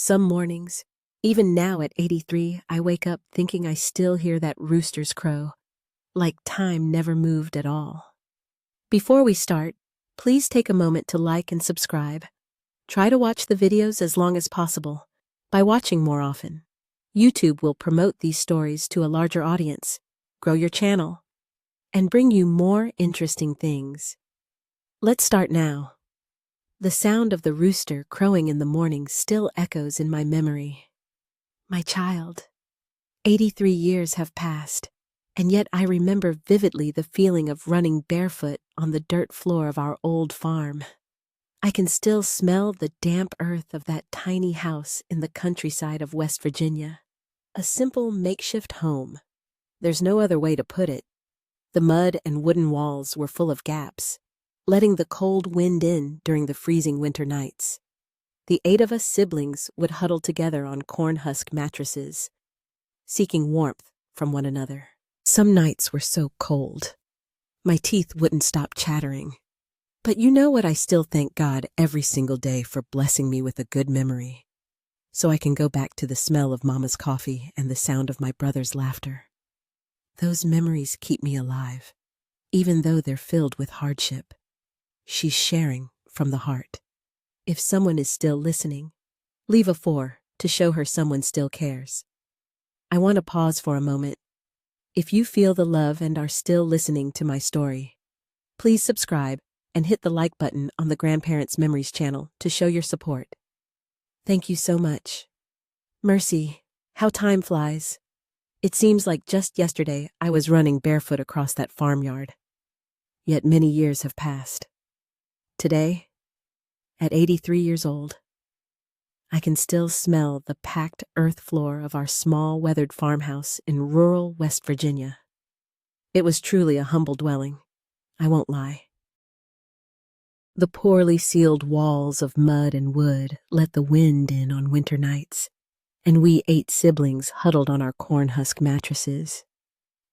Some mornings, even now at 83, I wake up thinking I still hear that rooster's crow, like time never moved at all. Before we start, please take a moment to like and subscribe. Try to watch the videos as long as possible. By watching more often, YouTube will promote these stories to a larger audience, grow your channel, and bring you more interesting things. Let's start now. The sound of the rooster crowing in the morning still echoes in my memory. My child, 83 years have passed, and yet I remember vividly the feeling of running barefoot on the dirt floor of our old farm. I can still smell the damp earth of that tiny house in the countryside of West Virginia. A simple makeshift home. There's no other way to put it. The mud and wooden walls were full of gaps, letting the cold wind in during the freezing winter nights. The 8 of us siblings would huddle together on corn husk mattresses, seeking warmth from one another. Some nights were so cold, my teeth wouldn't stop chattering. But you know what? I still thank God every single day for blessing me with a good memory, so I can go back to the smell of Mama's coffee and the sound of my brother's laughter. Those memories keep me alive, even though they're filled with hardship. She's sharing from the heart. If someone is still listening, leave a 4 to show her someone still cares. I want to pause for a moment. If you feel the love and are still listening to my story, please subscribe and hit the like button on the Grandparents Memories channel to show your support. Thank you so much. Mercy, how time flies. It seems like just yesterday I was running barefoot across that farmyard. Yet many years have passed. Today, at 83 years old, I can still smell the packed earth floor of our small weathered farmhouse in rural West Virginia. It was truly a humble dwelling, I won't lie. The poorly sealed walls of mud and wood let the wind in on winter nights, and we 8 siblings huddled on our corn husk mattresses,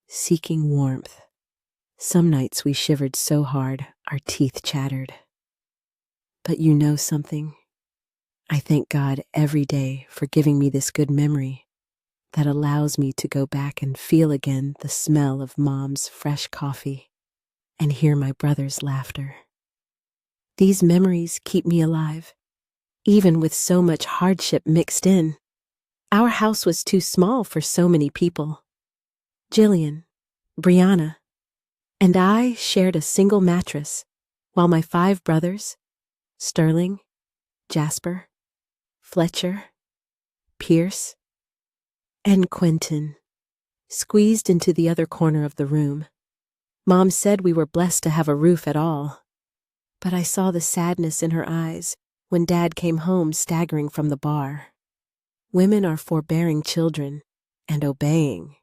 seeking warmth. Some nights we shivered so hard our teeth chattered. But you know something? I thank God every day for giving me this good memory that allows me to go back and feel again the smell of Mom's fresh coffee and hear my brother's laughter. These memories keep me alive, even with so much hardship mixed in. Our house was too small for so many people. Jillian, Brianna, and I shared a single mattress, while my 5 brothers, Sterling, Jasper, Fletcher, Pierce, and Quentin, squeezed into the other corner of the room. Mom said we were blessed to have a roof at all, but I saw the sadness in her eyes when Dad came home staggering from the bar. Women are forbearing children and obeying.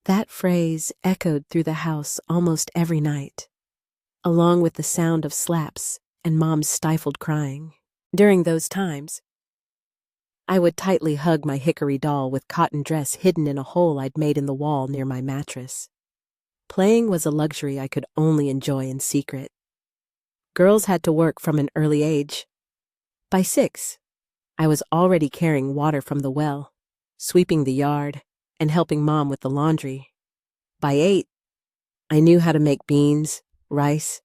That phrase echoed through the house almost every night, along with the sound of slaps and Mom's stifled crying. During those times, I would tightly hug my hickory doll with cotton dress hidden in a hole I'd made in the wall near my mattress. Playing was a luxury I could only enjoy in secret. Girls had to work from an early age. By 6, I was already carrying water from the well, sweeping the yard, and helping Mom with the laundry. By 8, I knew how to make beans, rice,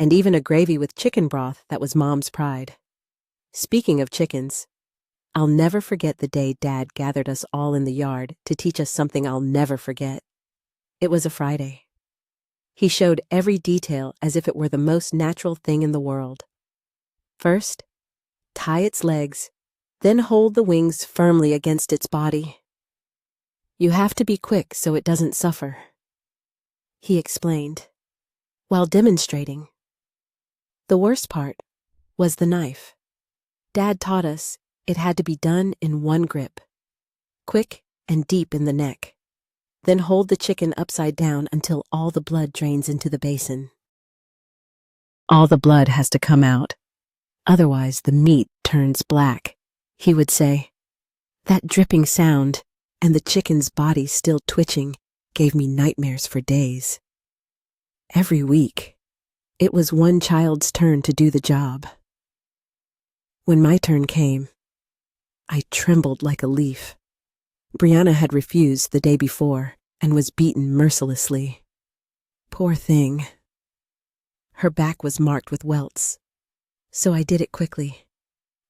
and even a gravy with chicken broth that was Mom's pride. Speaking of chickens, I'll never forget the day Dad gathered us all in the yard to teach us something I'll never forget. It was a Friday. He showed every detail as if it were the most natural thing in the world. First, tie its legs, then hold the wings firmly against its body. You have to be quick so it doesn't suffer, he explained, while demonstrating. The worst part was the knife. Dad taught us it had to be done in one grip, quick and deep in the neck. Then hold the chicken upside down until all the blood drains into the basin. All the blood has to come out, otherwise the meat turns black, he would say. That dripping sound and the chicken's body still twitching gave me nightmares for days. Every week, it was one child's turn to do the job. When my turn came, I trembled like a leaf. Brianna had refused the day before and was beaten mercilessly. Poor thing. Her back was marked with welts, so I did it quickly,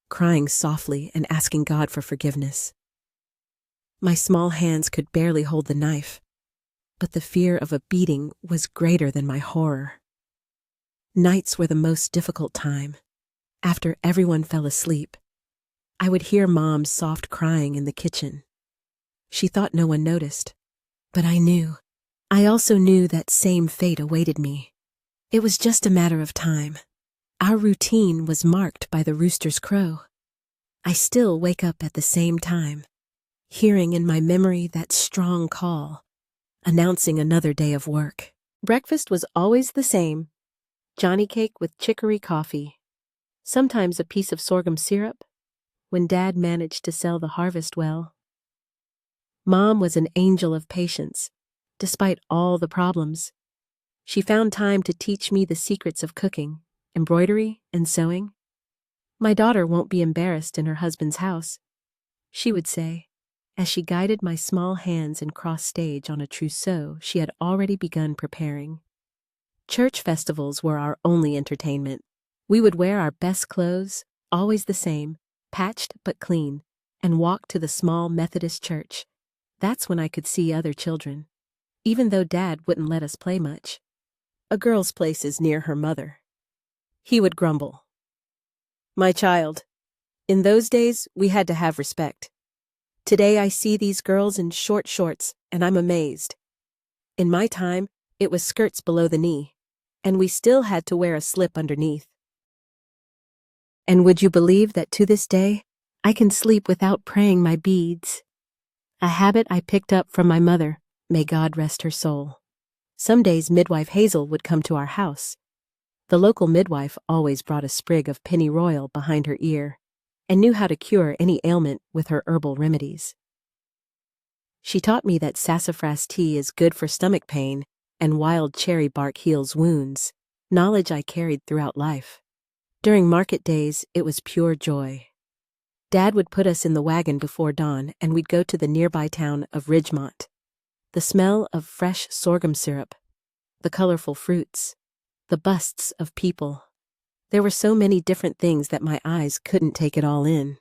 crying softly and asking God for forgiveness. My small hands could barely hold the knife, but the fear of a beating was greater than my horror. Nights were the most difficult time. After everyone fell asleep, I would hear Mom's soft crying in the kitchen. She thought no one noticed, but I knew. I also knew that same fate awaited me. It was just a matter of time. Our routine was marked by the rooster's crow. I still wake up at the same time, hearing in my memory that strong call, announcing another day of work. Breakfast was always the same: Johnny cake with chicory coffee, sometimes a piece of sorghum syrup, when Dad managed to sell the harvest well. Mom was an angel of patience, despite all the problems. She found time to teach me the secrets of cooking, embroidery, and sewing. "My daughter won't be embarrassed in her husband's house," she would say, as she guided my small hands and cross stage on a trousseau she had already begun preparing. Church festivals were our only entertainment. We would wear our best clothes, always the same, patched but clean, and walk to the small Methodist church. That's when I could see other children, even though Dad wouldn't let us play much. "A girl's place is near her mother," he would grumble. "My child, in those days we had to have respect. Today I see these girls in short shorts and I'm amazed. In my time, it was skirts below the knee, and we still had to wear a slip underneath." And would you believe that to this day, I can sleep without praying my beads? A habit I picked up from my mother, may God rest her soul. Some days midwife Hazel would come to our house. The local midwife always brought a sprig of pennyroyal behind her ear and knew how to cure any ailment with her herbal remedies. She taught me that sassafras tea is good for stomach pain and wild cherry bark heals wounds, knowledge I carried throughout life. During market days, it was pure joy. Dad would put us in the wagon before dawn and we'd go to the nearby town of Ridgemont. The smell of fresh sorghum syrup, the colorful fruits, the busts of people. There were so many different things that my eyes couldn't take it all in.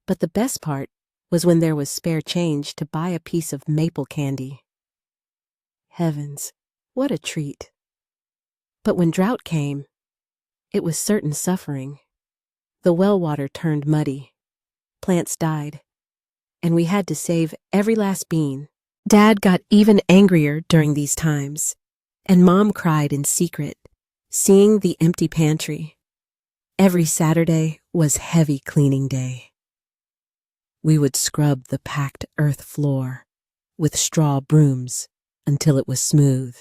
But the best part was when there was spare change to buy a piece of maple candy. Heavens, what a treat. But when drought came, it was certain suffering. The well water turned muddy, plants died, and we had to save every last bean. Dad got even angrier during these times, and Mom cried in secret, seeing the empty pantry. Every Saturday was heavy cleaning day. We would scrub the packed earth floor with straw brooms until it was smooth.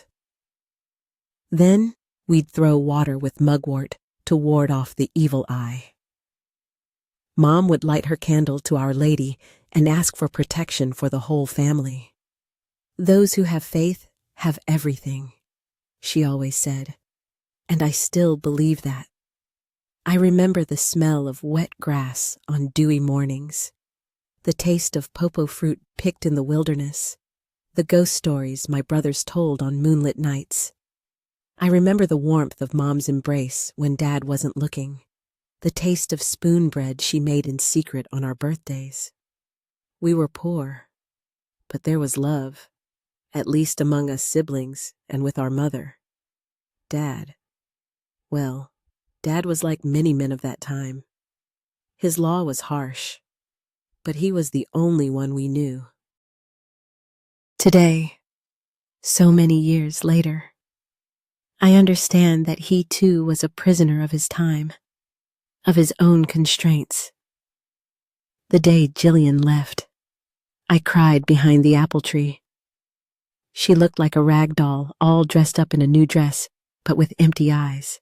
Then we'd throw water with mugwort to ward off the evil eye. Mom would light her candle to Our Lady and ask for protection for the whole family. "Those who have faith have everything," she always said, and I still believe that. I remember the smell of wet grass on dewy mornings, the taste of popo fruit picked in the wilderness, the ghost stories my brothers told on moonlit nights. I remember the warmth of Mom's embrace when Dad wasn't looking, the taste of spoon bread she made in secret on our birthdays. We were poor, but there was love, at least among us siblings and with our mother. Dad. Well, Dad was like many men of that time. His law was harsh, but he was the only one we knew. Today, so many years later, I understand that he too was a prisoner of his time, of his own constraints. The day Jillian left, I cried behind the apple tree. She looked like a rag doll, all dressed up in a new dress, but with empty eyes.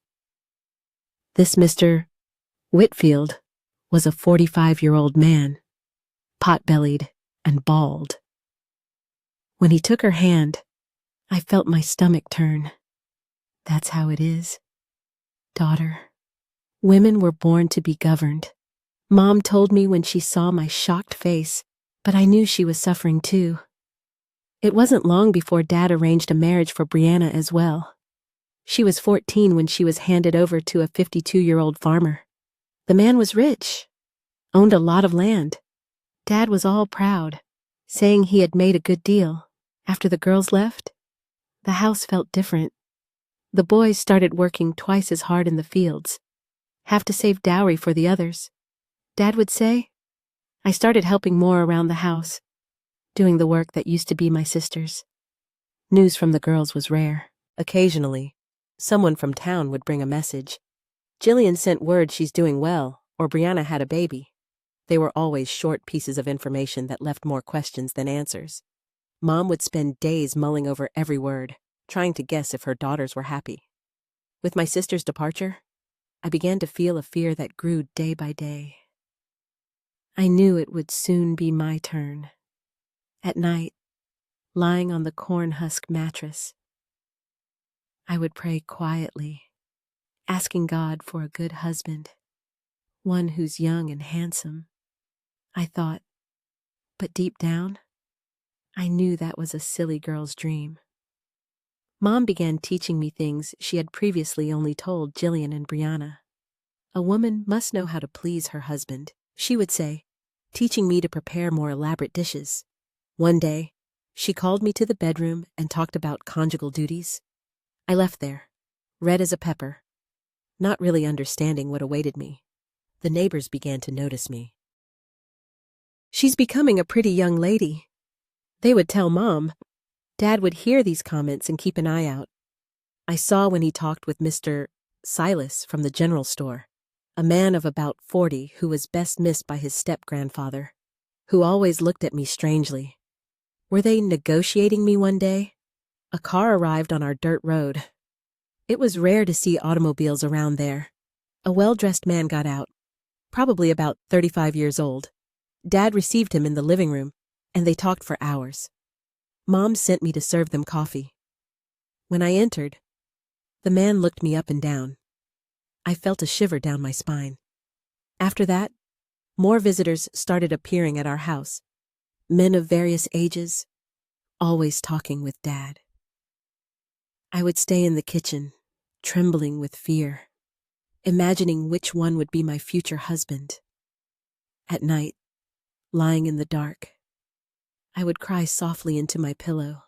This Mr. Whitfield was a 45-year-old man, pot-bellied and bald. When he took her hand, I felt my stomach turn. That's how it is, daughter. Women were born to be governed. Mom told me when she saw my shocked face, but I knew she was suffering too. It wasn't long before Dad arranged a marriage for Brianna as well. She was 14 when she was handed over to a 52-year-old farmer. The man was rich, owned a lot of land. Dad was all proud, saying he had made a good deal. After the girls left, the house felt different. The boys started working twice as hard in the fields. Have to save dowry for the others, Dad would say. I started helping more around the house, doing the work that used to be my sister's. News from the girls was rare. Occasionally, someone from town would bring a message. Jillian sent word she's doing well, or Brianna had a baby. They were always short pieces of information that left more questions than answers. Mom would spend days mulling over every word, trying to guess if her daughters were happy. With my sister's departure, I began to feel a fear that grew day by day. I knew it would soon be my turn. At night, lying on the corn husk mattress, I would pray quietly, asking God for a good husband, one who's young and handsome. I thought, but deep down, I knew that was a silly girl's dream. Mom began teaching me things she had previously only told Jillian and Brianna. A woman must know how to please her husband, she would say, teaching me to prepare more elaborate dishes. One day, she called me to the bedroom and talked about conjugal duties. I left there, red as a pepper, not really understanding what awaited me. The neighbors began to notice me. "She's becoming a pretty young lady," they would tell Mom. Dad would hear these comments and keep an eye out. I saw when he talked with Mr. Silas from the general store, a man of about 40 who was best missed by his step-grandfather, who always looked at me strangely. Were they negotiating me one day? A car arrived on our dirt road. It was rare to see automobiles around there. A well-dressed man got out, probably about 35 years old. Dad received him in the living room, and they talked for hours. Mom sent me to serve them coffee. When I entered, the man looked me up and down. I felt a shiver down my spine. After that, more visitors started appearing at our house, men of various ages, always talking with Dad. I would stay in the kitchen, trembling with fear, imagining which one would be my future husband. At night, lying in the dark, I would cry softly into my pillow.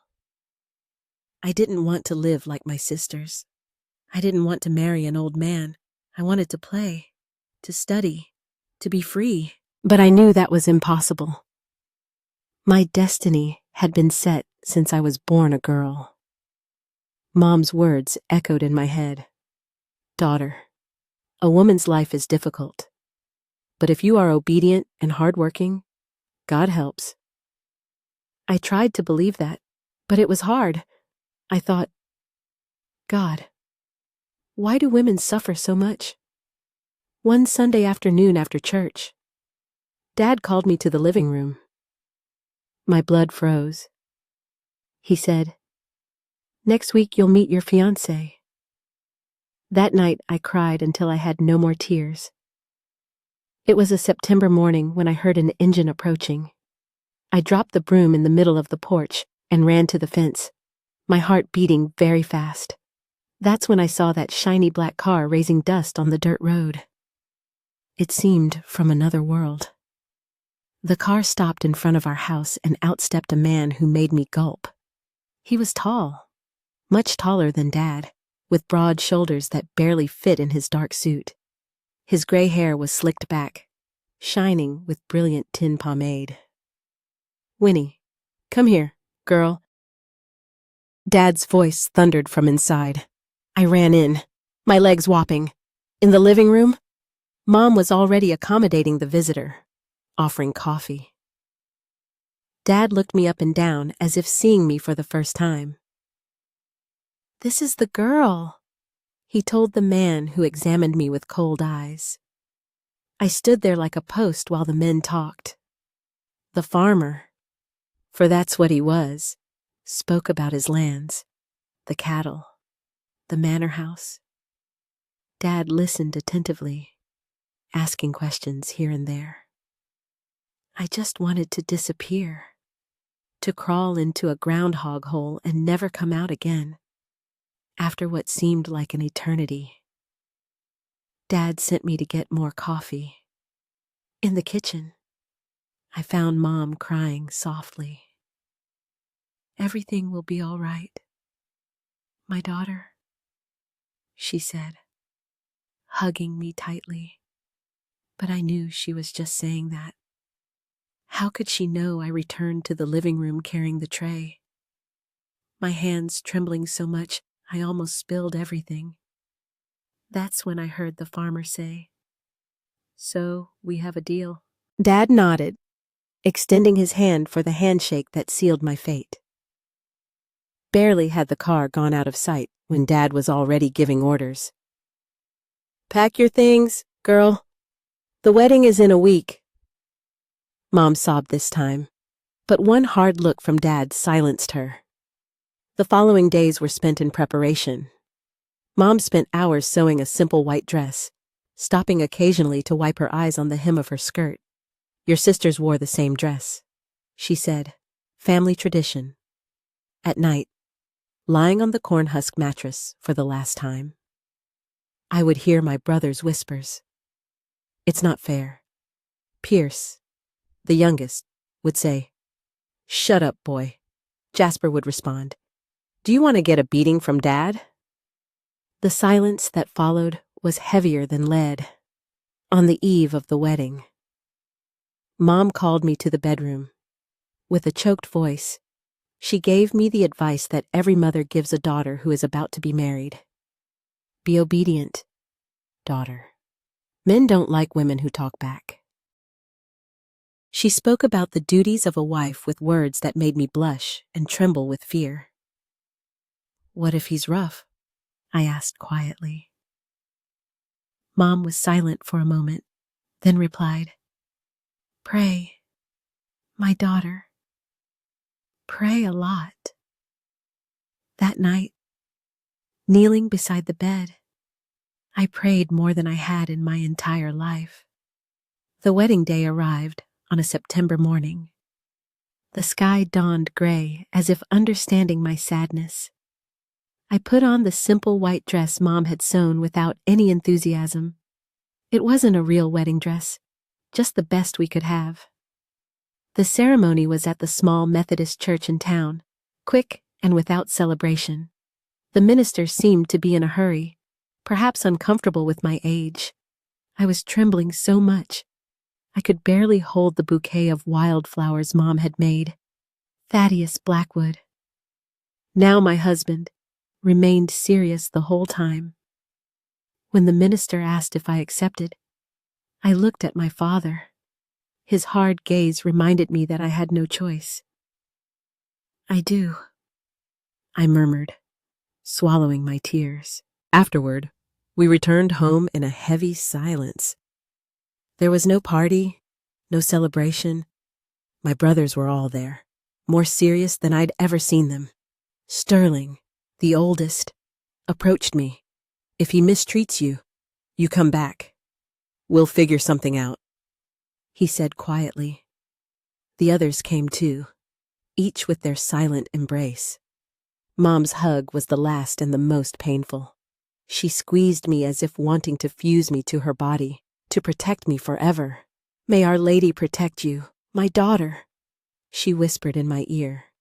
I didn't want to live like my sisters. I didn't want to marry an old man. I wanted to play, to study, to be free. But I knew that was impossible. My destiny had been set since I was born a girl. Mom's words echoed in my head. "Daughter, a woman's life is difficult. But if you are obedient and hardworking, God helps." I tried to believe that, but it was hard. I thought, God, why do women suffer so much? One Sunday afternoon after church, Dad called me to the living room. My blood froze. He said, "Next week you'll meet your fiancé." That night I cried until I had no more tears. It was a September morning when I heard an engine approaching. I dropped the broom in the middle of the porch and ran to the fence, my heart beating very fast. That's when I saw that shiny black car raising dust on the dirt road. It seemed from another world. The car stopped in front of our house and out stepped a man who made me gulp. He was tall, much taller than Dad, with broad shoulders that barely fit in his dark suit. His gray hair was slicked back, shining with brilliant tin pomade. "Winnie, come here, girl." Dad's voice thundered from inside. I ran in, my legs whopping. In the living room, Mom was already accommodating the visitor, offering coffee. Dad looked me up and down as if seeing me for the first time. "This is the girl," he told the man who examined me with cold eyes. I stood there like a post while the men talked. The farmer, for that's what he was, spoke about his lands, the cattle, the manor house. Dad listened attentively, asking questions here and there. I just wanted to disappear, to crawl into a groundhog hole and never come out again, after what seemed like an eternity. Dad sent me to get more coffee. In the kitchen, I found Mom crying softly. "Everything will be all right, my daughter," she said, hugging me tightly. But I knew she was just saying that. How could she know I returned to the living room carrying the tray? My hands trembling so much, I almost spilled everything. That's when I heard the farmer say, "So we have a deal." Dad nodded, extending his hand for the handshake that sealed my fate. Barely had the car gone out of sight when Dad was already giving orders. "Pack your things, girl. The wedding is in a week." Mom sobbed this time, but one hard look from Dad silenced her. The following days were spent in preparation. Mom spent hours sewing a simple white dress, stopping occasionally to wipe her eyes on the hem of her skirt. "Your sisters wore the same dress," she said. "Family tradition." At night, lying on the corn husk mattress for the last time, I would hear my brother's whispers. "It's not fair." Pierce, the youngest, would say, "Shut up, boy." Jasper would respond, "Do you want to get a beating from Dad?" The silence that followed was heavier than lead. On the eve of the wedding, Mom called me to the bedroom. With a choked voice, she gave me the advice that every mother gives a daughter who is about to be married. "Be obedient, daughter. Men don't like women who talk back." She spoke about the duties of a wife with words that made me blush and tremble with fear. "What if he's rough?" I asked quietly. Mom was silent for a moment, then replied, "Pray, my daughter. Pray a lot." That night, kneeling beside the bed, I prayed more than I had in my entire life. The wedding day arrived on a September morning. The sky dawned gray as if understanding my sadness. I put on the simple white dress Mom had sewn without any enthusiasm. It wasn't a real wedding dress, just the best we could have. The ceremony was at the small Methodist church in town, quick and without celebration. The minister seemed to be in a hurry, perhaps uncomfortable with my age. I was trembling so much, I could barely hold the bouquet of wildflowers Mom had made. Thaddeus Blackwood, now my husband, remained serious the whole time. When the minister asked if I accepted, I looked at my father. His hard gaze reminded me that I had no choice. "I do," I murmured, swallowing my tears. Afterward, we returned home in a heavy silence. There was no party, no celebration. My brothers were all there, more serious than I'd ever seen them. Sterling, the oldest, approached me. "If he mistreats you, you come back. We'll figure something out," he said quietly. The others came too, each with their silent embrace. Mom's hug was the last and the most painful. She squeezed me as if wanting to fuse me to her body, to protect me forever. "May Our Lady protect you, my daughter," she whispered in my ear.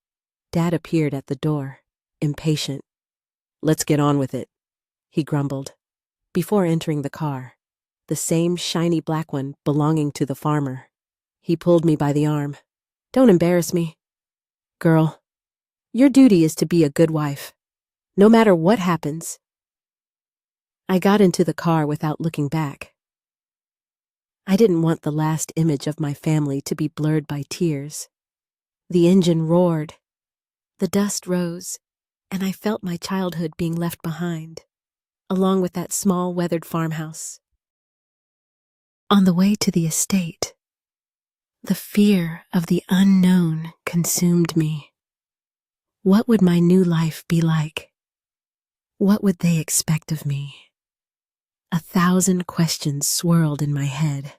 Dad appeared at the door, impatient. "Let's get on with it," he grumbled. Before entering the car, the same shiny black one belonging to the farmer, he pulled me by the arm. "Don't embarrass me. Girl, your duty is to be a good wife, no matter what happens." I got into the car without looking back. I didn't want the last image of my family to be blurred by tears. The engine roared, the dust rose, and I felt my childhood being left behind, along with that small weathered farmhouse. On the way to the estate, the fear of the unknown consumed me. What would my new life be like? What would they expect of me? 1,000 questions swirled in my head,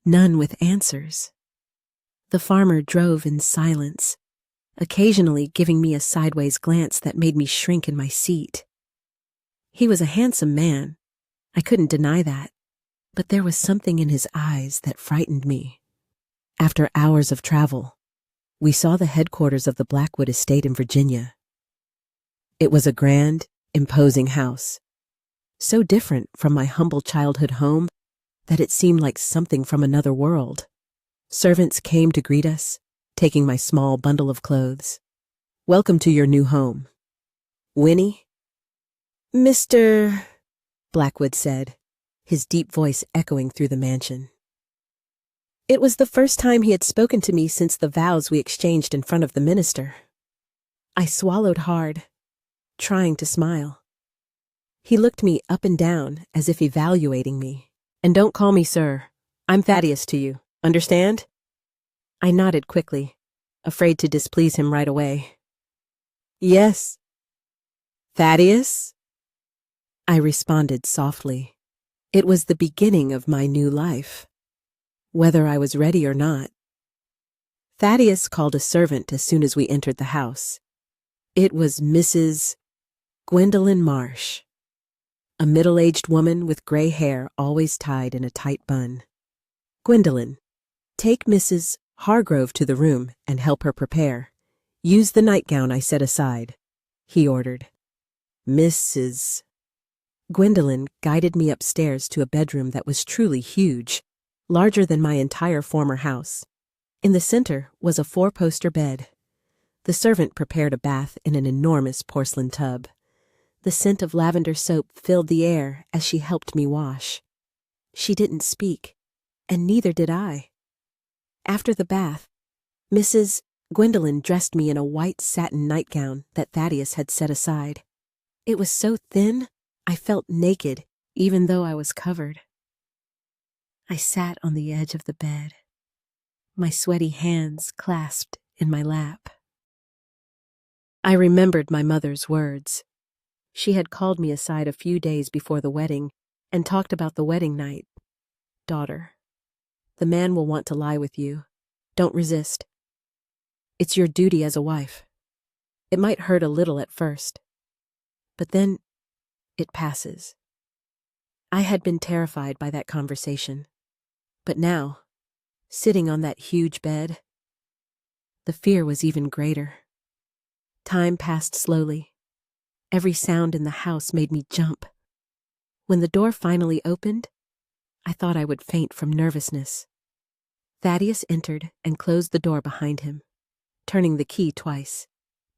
none with answers. The farmer drove in silence, occasionally giving me a sideways glance that made me shrink in my seat. He was a handsome man, I couldn't deny that, but there was something in his eyes that frightened me. After hours of travel, we saw the headquarters of the Blackwood estate in Virginia. It was a grand, imposing house, so different from my humble childhood home that it seemed like something from another world. Servants came to greet us, taking my small bundle of clothes. "Welcome to your new home. Winnie?" "Mr. Blackwood said, his deep voice echoing through the mansion. It was the first time he had spoken to me since the vows we exchanged in front of the minister. I swallowed hard, trying to smile. He looked me up and down as if evaluating me. "And don't call me sir. I'm Thaddeus to you. Understand?" I nodded quickly, afraid to displease him right away. "Yes." "Thaddeus?" I responded softly. It was the beginning of my new life, whether I was ready or not. Thaddeus called a servant as soon as we entered the house. It was Mrs. Gwendolyn Marsh, a middle-aged woman with gray hair always tied in a tight bun. "Gwendolyn, take Mrs. Hargrove to the room and help her prepare. Use the nightgown I set aside," he ordered. Mrs. Gwendolyn guided me upstairs to a bedroom that was truly huge, larger than my entire former house. In the center was a 4-poster bed. The servant prepared a bath in an enormous porcelain tub. The scent of lavender soap filled the air as she helped me wash. She didn't speak, and neither did I. After the bath, Mrs. Gwendolyn dressed me in a white satin nightgown that Thaddeus had set aside. It was so thin, I felt naked, even though I was covered. I sat on the edge of the bed, my sweaty hands clasped in my lap. I remembered my mother's words. She had called me aside a few days before the wedding and talked about the wedding night. "Daughter, the man will want to lie with you. Don't resist. It's your duty as a wife. It might hurt a little at first, but then it passes." I had been terrified by that conversation, but now, sitting on that huge bed, the fear was even greater. Time passed slowly. Every sound in the house made me jump. When the door finally opened, I thought I would faint from nervousness. Thaddeus entered and closed the door behind him, turning the key twice.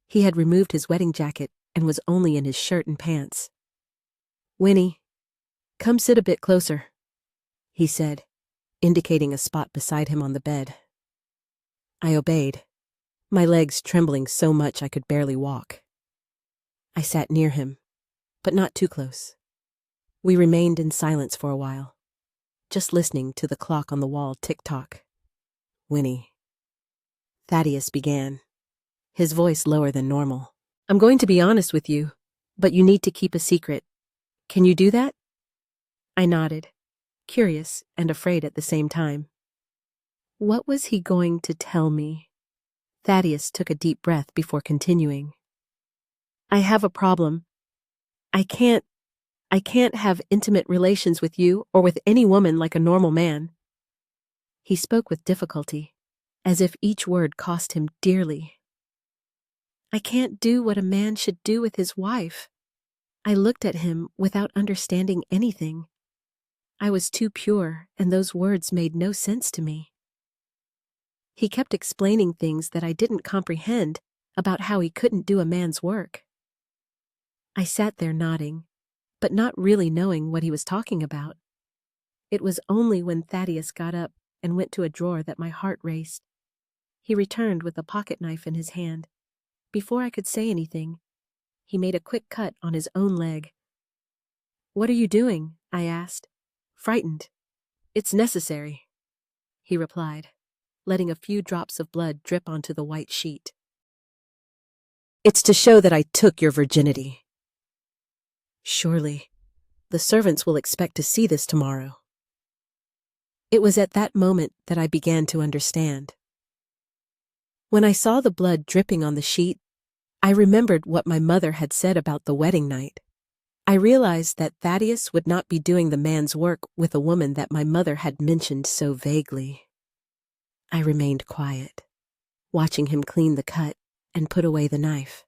He had removed his wedding jacket and was only in his shirt and pants. "Winnie, come sit a bit closer," he said, indicating a spot beside him on the bed. I obeyed, my legs trembling so much I could barely walk. I sat near him, but not too close. We remained in silence for a while, just listening to the clock on the wall tick-tock. "Winnie," Thaddeus began, his voice lower than normal. "I'm going to be honest with you, but you need to keep a secret. Can you do that?" I nodded, curious and afraid at the same time. What was he going to tell me? Thaddeus took a deep breath before continuing. "I have a problem. I can't have intimate relations with you or with any woman like a normal man." He spoke with difficulty, as if each word cost him dearly. "I can't do what a man should do with his wife." I looked at him without understanding anything. I was too pure, and those words made no sense to me. He kept explaining things that I didn't comprehend about how he couldn't do a man's work. I sat there nodding, but not really knowing what he was talking about. It was only when Thaddeus got up and went to a drawer that my heart raced. He returned with a pocket knife in his hand. Before I could say anything, he made a quick cut on his own leg. "What are you doing?" I asked, frightened. "It's necessary," he replied, letting a few drops of blood drip onto the white sheet. "It's to show that I took your virginity." Surely, The servants will expect to see this tomorrow." It was at that moment that I began to understand. When I saw the blood dripping on the sheet, I remembered what my mother had said about the wedding night. I realized that Thaddeus would not be doing the man's work with a woman that my mother had mentioned so vaguely. I remained quiet, watching him clean the cut and put away the knife.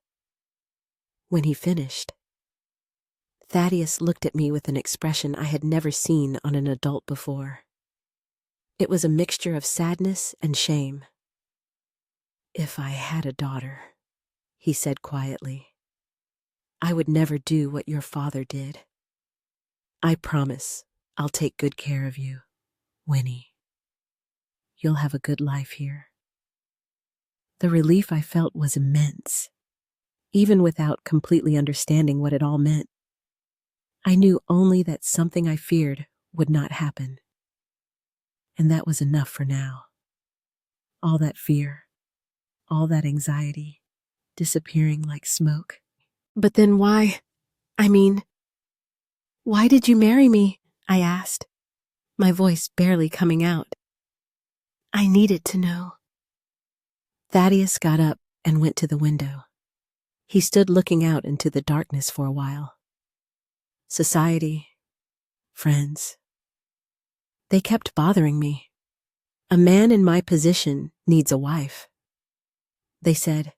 When he finished, Thaddeus looked at me with an expression I had never seen on an adult before. It was a mixture of sadness and shame. "If I had a daughter," he said quietly, "I would never do what your father did. I promise I'll take good care of you, Winnie. You'll have a good life here." The relief I felt was immense, even without completely understanding what it all meant. I knew only that something I feared would not happen. And that was enough for now. All that fear, all that anxiety, disappearing like smoke. "But then why did you marry me?" I asked, my voice barely coming out. I needed to know. Thaddeus got up and went to the window. He stood looking out into the darkness for a while. Society, friends, they kept bothering me. A man in my position needs a wife. They said,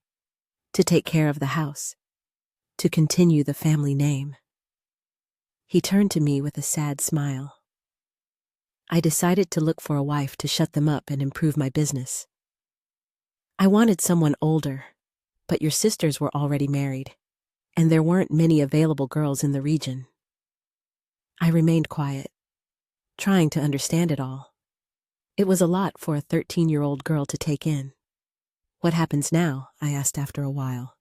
to take care of the house, to continue the family name. He turned to me with a sad smile. I decided to look for a wife to shut them up and improve my business. I wanted someone older, but your sisters were already married, and there weren't many available girls in the region. I remained quiet, trying to understand it all. It was a lot for a 13-year-old girl to take in. "What happens now?" I asked after a while.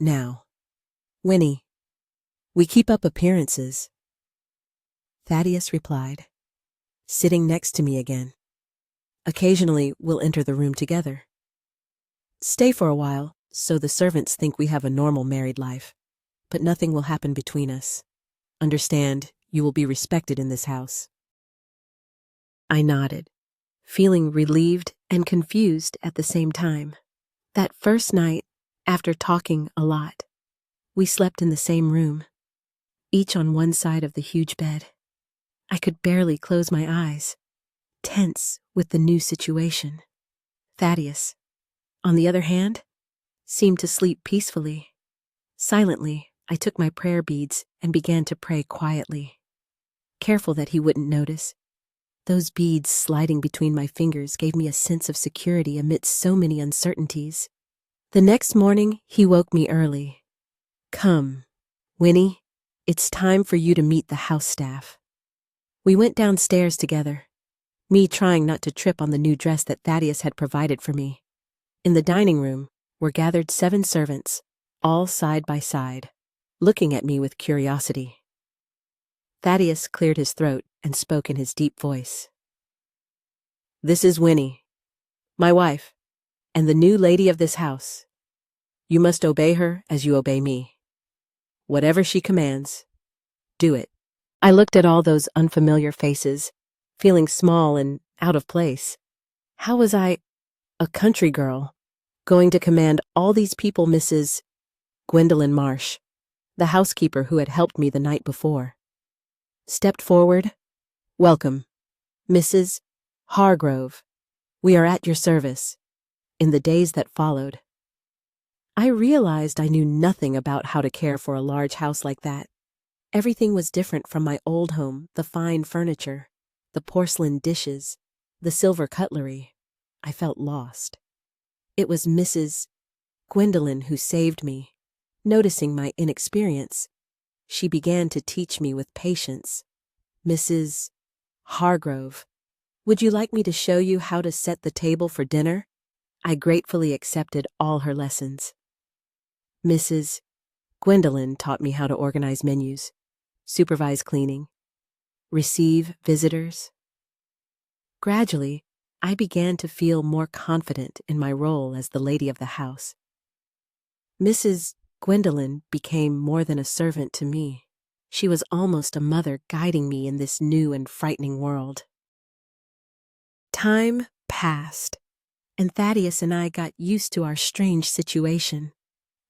"Now, Winnie, we keep up appearances," Thaddeus replied, sitting next to me again. "Occasionally, we'll enter the room together. Stay for a while, so the servants think we have a normal married life, but nothing will happen between us. Understand, you will be respected in this house." I nodded, feeling relieved and confused at the same time. That first night, after talking a lot, we slept in the same room, each on one side of the huge bed. I could barely close my eyes, tense with the new situation. Thaddeus, on the other hand, seemed to sleep peacefully. Silently, I took my prayer beads and began to pray quietly, careful that he wouldn't notice. Those beads sliding between my fingers gave me a sense of security amidst so many uncertainties. The next morning, he woke me early. "Come, Winnie, it's time for you to meet the house staff." We went downstairs together, me trying not to trip on the new dress that Thaddeus had provided for me. In the dining room were gathered 7 servants, all side by side, looking at me with curiosity. Thaddeus cleared his throat and spoke in his deep voice. "This is Winnie, my wife, and the new lady of this house. You must obey her as you obey me. Whatever she commands, do it." I looked at all those unfamiliar faces, feeling small and out of place. How was I, a country girl, going to command all these people? Mrs. Gwendolyn Marsh, the housekeeper who had helped me the night before, stepped forward. "Welcome, Mrs. Hargrove. We are at your service." In the days that followed, I realized I knew nothing about how to care for a large house like that. Everything was different from my old home: the fine furniture, the porcelain dishes, the silver cutlery. I felt lost. It was Mrs. Gwendolyn who saved me. Noticing my inexperience, she began to teach me with patience. "Mrs. Hargrove, would you like me to show you how to set the table for dinner?" I gratefully accepted all her lessons. Mrs. Gwendolyn taught me how to organize menus, supervise cleaning, receive visitors. Gradually, I began to feel more confident in my role as the lady of the house. Mrs. Gwendolyn became more than a servant to me. She was almost a mother guiding me in this new and frightening world. Time passed, and Thaddeus and I got used to our strange situation.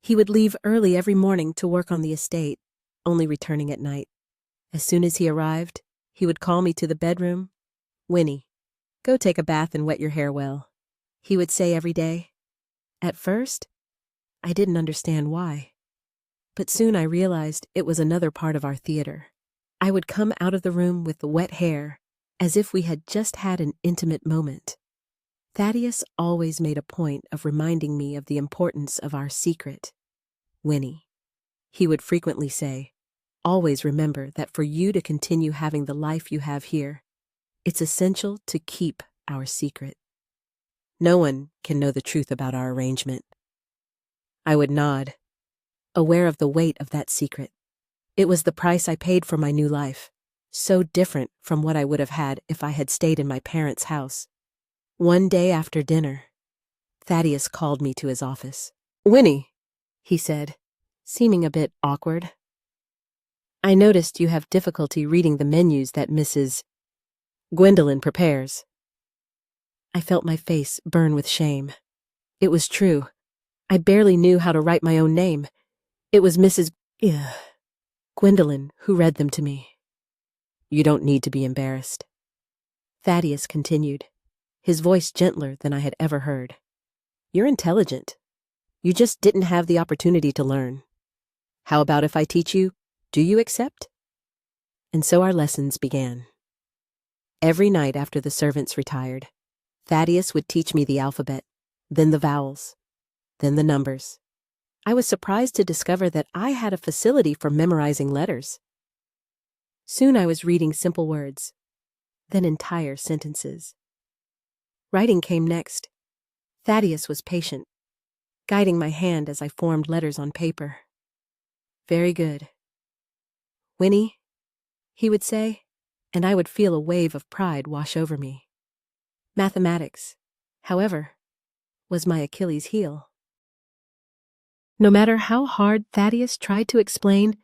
He would leave early every morning to work on the estate, only returning at night. As soon as he arrived, he would call me to the bedroom. "Winnie, go take a bath and wet your hair well," he would say every day. At first, I didn't understand why. But soon I realized it was another part of our theater. I would come out of the room with the wet hair, as if we had just had an intimate moment. Thaddeus always made a point of reminding me of the importance of our secret. "Winnie," he would frequently say, "always remember that for you to continue having the life you have here, it's essential to keep our secret. No one can know the truth about our arrangement." I would nod, aware of the weight of that secret. It was the price I paid for my new life, so different from what I would have had if I had stayed in my parents' house. One day after dinner, Thaddeus called me to his office. "Winnie," he said, seeming a bit awkward, "I noticed you have difficulty reading the menus that Mrs. Gwendolyn prepares." I felt my face burn with shame. It was true. I barely knew how to write my own name. It was Mrs. Gwendolyn who read them to me. "You don't need to be embarrassed," Thaddeus continued, his voice gentler than I had ever heard. "You're intelligent. You just didn't have the opportunity to learn. How about if I teach you? Do you accept?" And so our lessons began. Every night after the servants retired, Thaddeus would teach me the alphabet, then the vowels, then the numbers. I was surprised to discover that I had a facility for memorizing letters. Soon I was reading simple words, then entire sentences. Writing came next. Thaddeus was patient, guiding my hand as I formed letters on paper. "Very good. Winnie," he would say, and I would feel a wave of pride wash over me. Mathematics, however, was my Achilles heel. No matter how hard Thaddeus tried to explain,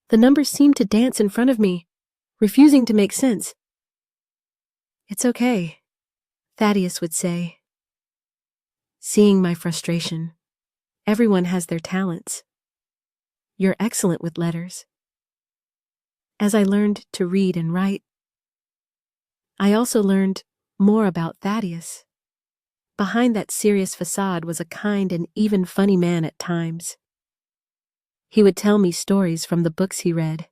the numbers seemed to dance in front of me, refusing to make sense. "It's okay," Thaddeus would say. Seeing my frustration, "Everyone has their talents. You're excellent with letters." As I learned to read and write, I also learned more about Thaddeus. Behind that serious facade was a kind and even funny man at times. He would tell me stories from the books he read,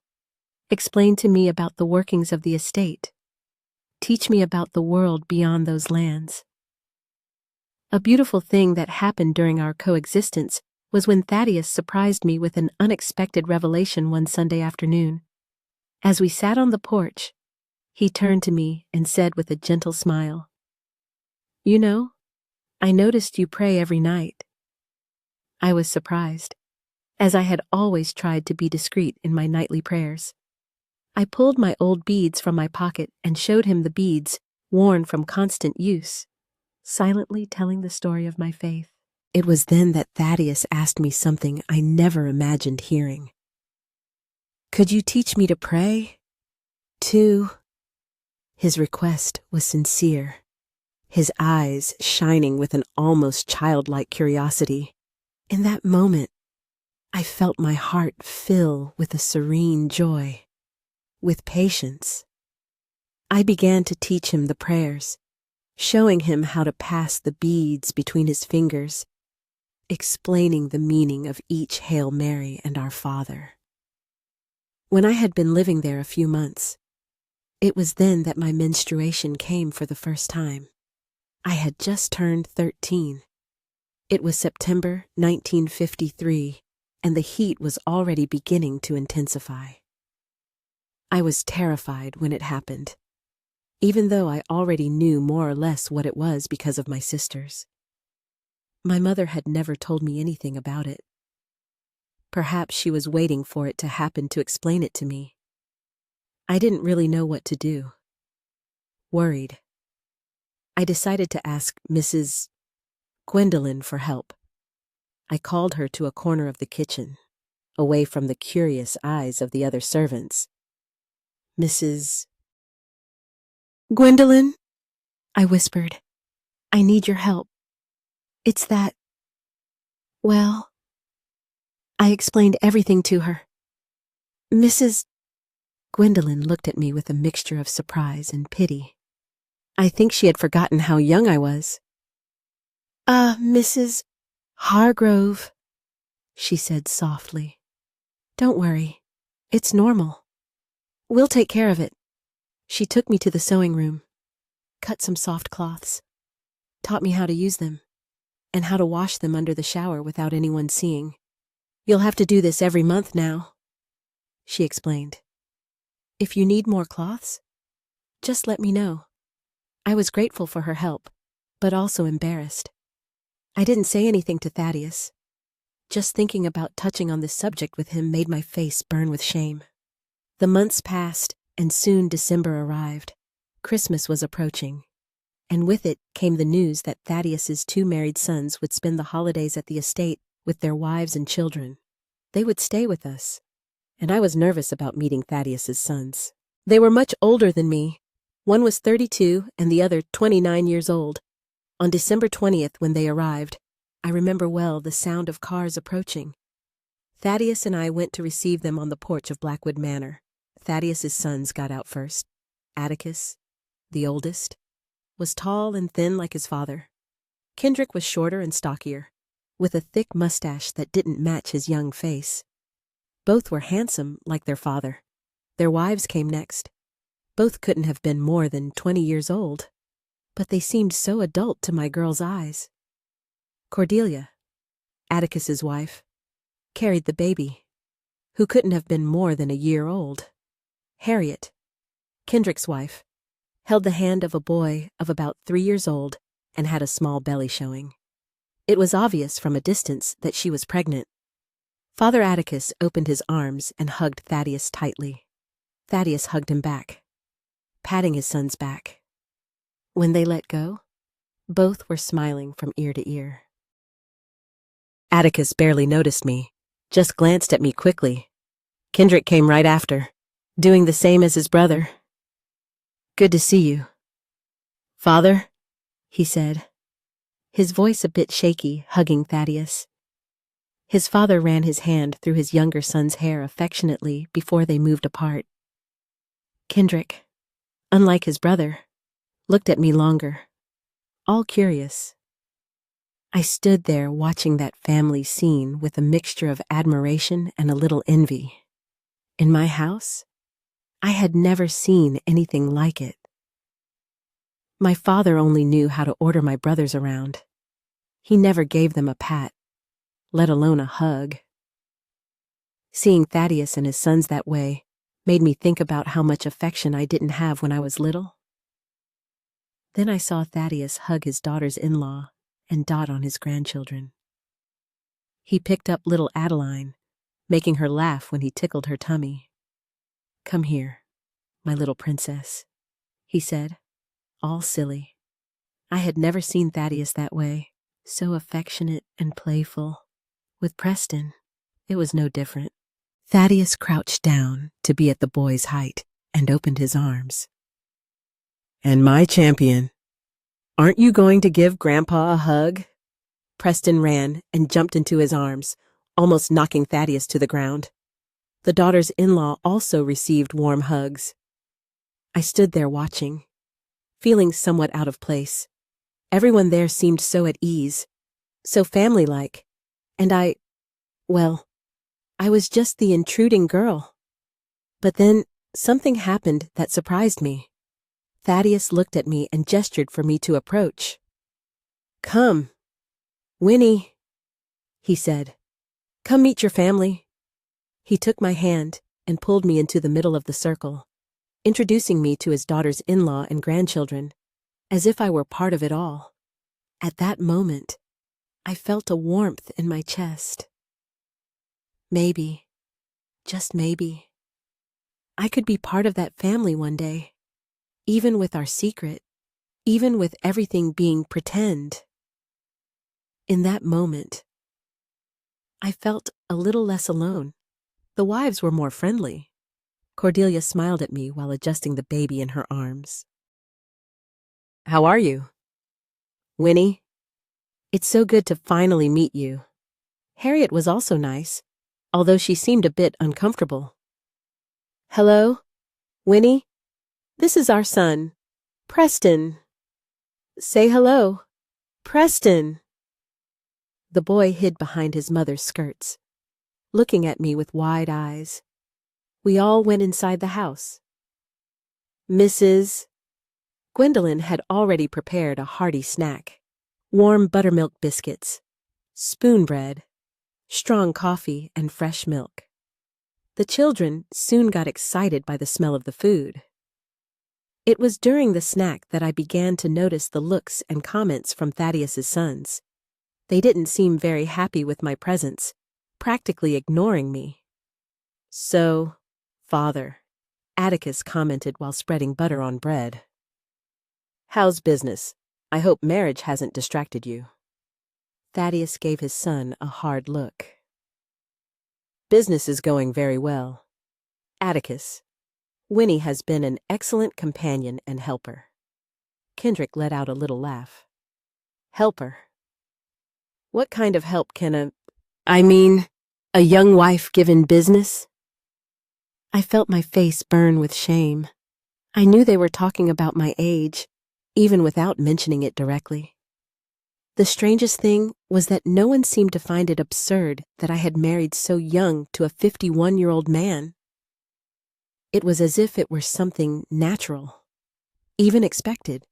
explain to me about the workings of the estate, teach me about the world beyond those lands. A beautiful thing that happened during our coexistence was when Thaddeus surprised me with an unexpected revelation one Sunday afternoon. As we sat on the porch, he turned to me and said with a gentle smile, "You know, I noticed you pray every night." I was surprised, as I had always tried to be discreet in my nightly prayers. I pulled my old beads from my pocket and showed him the beads, worn from constant use, silently telling the story of my faith. It was then that Thaddeus asked me something I never imagined hearing. "Could you teach me to pray, too?" His request was sincere, his eyes shining with an almost childlike curiosity. In that moment, I felt my heart fill with a serene joy. With patience, I began to teach him the prayers, showing him how to pass the beads between his fingers, explaining the meaning of each Hail Mary and Our Father. When I had been living there a few months, it was then that my menstruation came for the first time. I had just turned 13. It was September 1953, and the heat was already beginning to intensify. I was terrified when it happened, even though I already knew more or less what it was because of my sisters. My mother had never told me anything about it. Perhaps she was waiting for it to happen to explain it to me. I didn't really know what to do. Worried, I decided to ask Mrs. Gwendolyn for help. I called her to a corner of the kitchen, away from the curious eyes of the other servants. "Mrs. Gwendolyn," I whispered. "I need your help. It's that, well," I explained everything to her. Mrs. Gwendolyn looked at me with a mixture of surprise and pity. I think she had forgotten how young I was. Mrs. Hargrove," she said softly. "Don't worry. It's normal. We'll take care of it." She took me to the sewing room, cut some soft cloths, taught me how to use them, and how to wash them under the shower without anyone seeing. "You'll have to do this every month now," she explained. "If you need more cloths, just let me know." I was grateful for her help, but also embarrassed. I didn't say anything to Thaddeus. Just thinking about touching on this subject with him made my face burn with shame. The months passed, and soon December arrived. Christmas was approaching, and with it came the news that Thaddeus's 2 married sons would spend the holidays at the estate with their wives and children. They would stay with us, and I was nervous about meeting Thaddeus's sons. They were much older than me. One was 32 and the other 29 years old. On December 20th, when they arrived, I remember well the sound of cars approaching. Thaddeus and I went to receive them on the porch of Blackwood Manor. Thaddeus's sons got out first. Atticus, the oldest, was tall and thin like his father. Kendrick was shorter and stockier, with a thick mustache that didn't match his young face. Both were handsome like their father. Their wives came next. Both couldn't have been more than 20 years old, but they seemed so adult to my girl's eyes. Cordelia, Atticus's wife, carried the baby, who couldn't have been more than a year old. Harriet, Kendrick's wife, held the hand of a boy of about 3 years old and had a small belly showing. It was obvious from a distance that she was pregnant. Father Atticus opened his arms and hugged Thaddeus tightly. Thaddeus hugged him back, patting his son's back. When they let go, both were smiling from ear to ear. Atticus barely noticed me, just glanced at me quickly. Kendrick came right after, doing the same as his brother. "Good to see you, Father," he said, his voice a bit shaky, hugging Thaddeus. His father ran his hand through his younger son's hair affectionately before they moved apart. Kendrick, unlike his brother, looked at me longer, all curious. I stood there watching that family scene with a mixture of admiration and a little envy. In my house, I had never seen anything like it. My father only knew how to order my brothers around. He never gave them a pat, let alone a hug. Seeing Thaddeus and his sons that way made me think about how much affection I didn't have when I was little. Then I saw Thaddeus hug his daughter's-in-law and dot on his grandchildren. He picked up little Adeline, making her laugh when he tickled her tummy. "Come here, my little princess," he said, all silly. I had never seen Thaddeus that way, so affectionate and playful. With Preston, it was no different. Thaddeus crouched down to be at the boy's height and opened his arms. "And my champion, aren't you going to give Grandpa a hug?" Preston ran and jumped into his arms, almost knocking Thaddeus to the ground. The daughters-in-law also received warm hugs. I stood there watching, feeling somewhat out of place. Everyone there seemed so at ease, so family-like, and I was just the intruding girl. But then something happened that surprised me. Thaddeus looked at me and gestured for me to approach. "Come, Winnie," he said. "Come meet your family." He took my hand and pulled me into the middle of the circle, introducing me to his daughters-in-law and grandchildren, as if I were part of it all. At that moment, I felt a warmth in my chest. Maybe, just maybe, I could be part of that family one day. Even with our secret, even with everything being pretend. In that moment, I felt a little less alone. The wives were more friendly. Cordelia smiled at me while adjusting the baby in her arms. How are you? Winnie? It's so good to finally meet you. Harriet was also nice, although she seemed a bit uncomfortable. Hello? Winnie? This is our son, Preston. Say hello. Preston. The boy hid behind his mother's skirts, looking at me with wide eyes. We all went inside the house. Mrs. Gwendolyn had already prepared a hearty snack: warm buttermilk biscuits, spoon bread, strong coffee, and fresh milk. The children soon got excited by the smell of the food. It was during the snack that I began to notice the looks and comments from Thaddeus's sons. They didn't seem very happy with my presence, practically ignoring me. So, Father, Atticus commented while spreading butter on bread. How's business? I hope marriage hasn't distracted you. Thaddeus gave his son a hard look. Business is going very well. Atticus, Winnie has been an excellent companion and helper. Kendrick let out a little laugh. Helper? What kind of help can a young wife give in business? I felt my face burn with shame. I knew they were talking about my age, even without mentioning it directly. The strangest thing was that no one seemed to find it absurd that I had married so young to a 51-year-old man. It was as if it were something natural, even expected,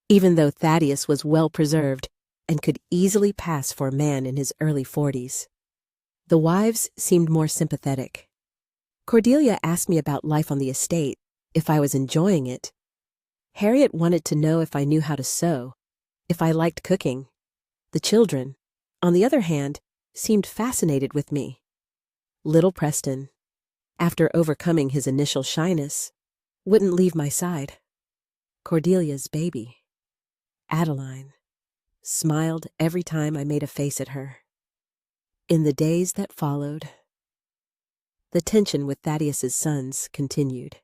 even though Thaddeus was well preserved and could easily pass for a man in his early 40s. The wives seemed more sympathetic. Cordelia asked me about life on the estate, if I was enjoying it. Harriet wanted to know if I knew how to sew, if I liked cooking. The children, on the other hand, seemed fascinated with me. Little Preston, after overcoming his initial shyness, wouldn't leave my side. Cordelia's baby, Adeline, smiled every time I made a face at her. In the days that followed, the tension with Thaddeus's sons continued.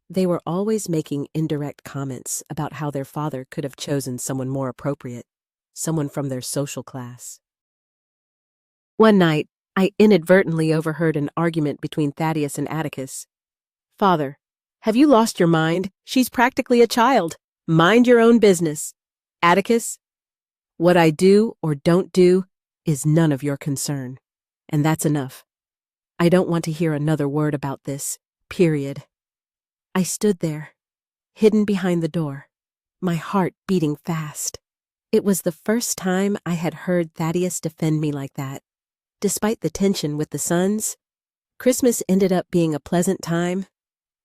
They were always making indirect comments about how their father could have chosen someone more appropriate, someone from their social class. One night, I inadvertently overheard an argument between Thaddeus and Atticus. Father, have you lost your mind? She's practically a child. Mind your own business. Atticus, what I do or don't do is none of your concern. And that's enough. I don't want to hear another word about this, period. I stood there, hidden behind the door, my heart beating fast. It was the first time I had heard Thaddeus defend me like that. Despite the tension with the sons, Christmas ended up being a pleasant time.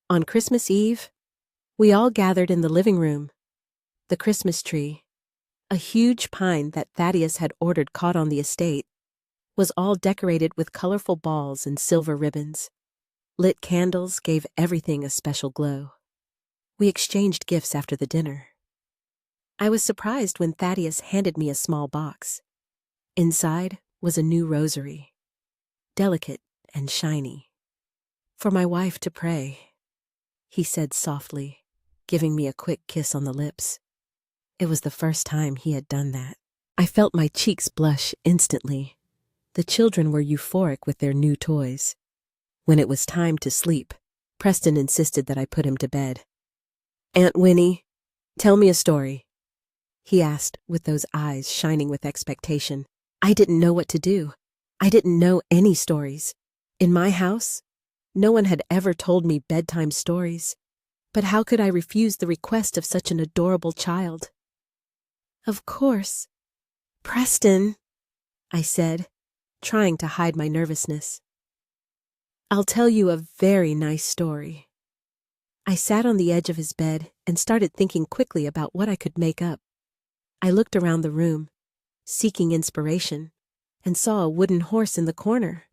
On Christmas Eve, we all gathered in the living room. The Christmas tree, a huge pine that Thaddeus had ordered caught on the estate, was all decorated with colorful balls and silver ribbons. Lit candles gave everything a special glow. We exchanged gifts after the dinner. I was surprised when Thaddeus handed me a small box. Inside was a new rosary, delicate and shiny. For my wife to pray, he said softly, giving me a quick kiss on the lips. It was the first time he had done that. I felt my cheeks blush instantly. The children were euphoric with their new toys. When it was time to sleep, Preston insisted that I put him to bed. Aunt Winnie, tell me a story, he asked with those eyes shining with expectation. I didn't know what to do. I didn't know any stories. In my house, no one had ever told me bedtime stories. But how could I refuse the request of such an adorable child? Of course. Preston, I said, trying to hide my nervousness. I'll tell you a very nice story. I sat on the edge of his bed and started thinking quickly about what I could make up. I looked around the room, seeking inspiration, and saw a wooden horse in the corner.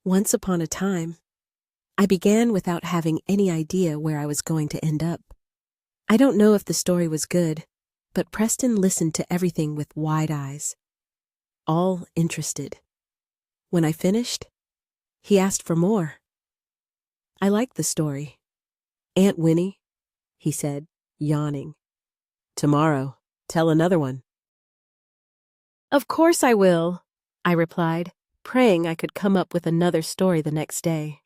Once upon a time, I began without having any idea where I was going to end up. I don't know if the story was good, but Preston listened to everything with wide eyes, all interested. When I finished, He asked for more. I liked the story. Aunt Winnie, he said, yawning. Tomorrow, tell another one. Of course I will, I replied, praying I could come up with another story the next day.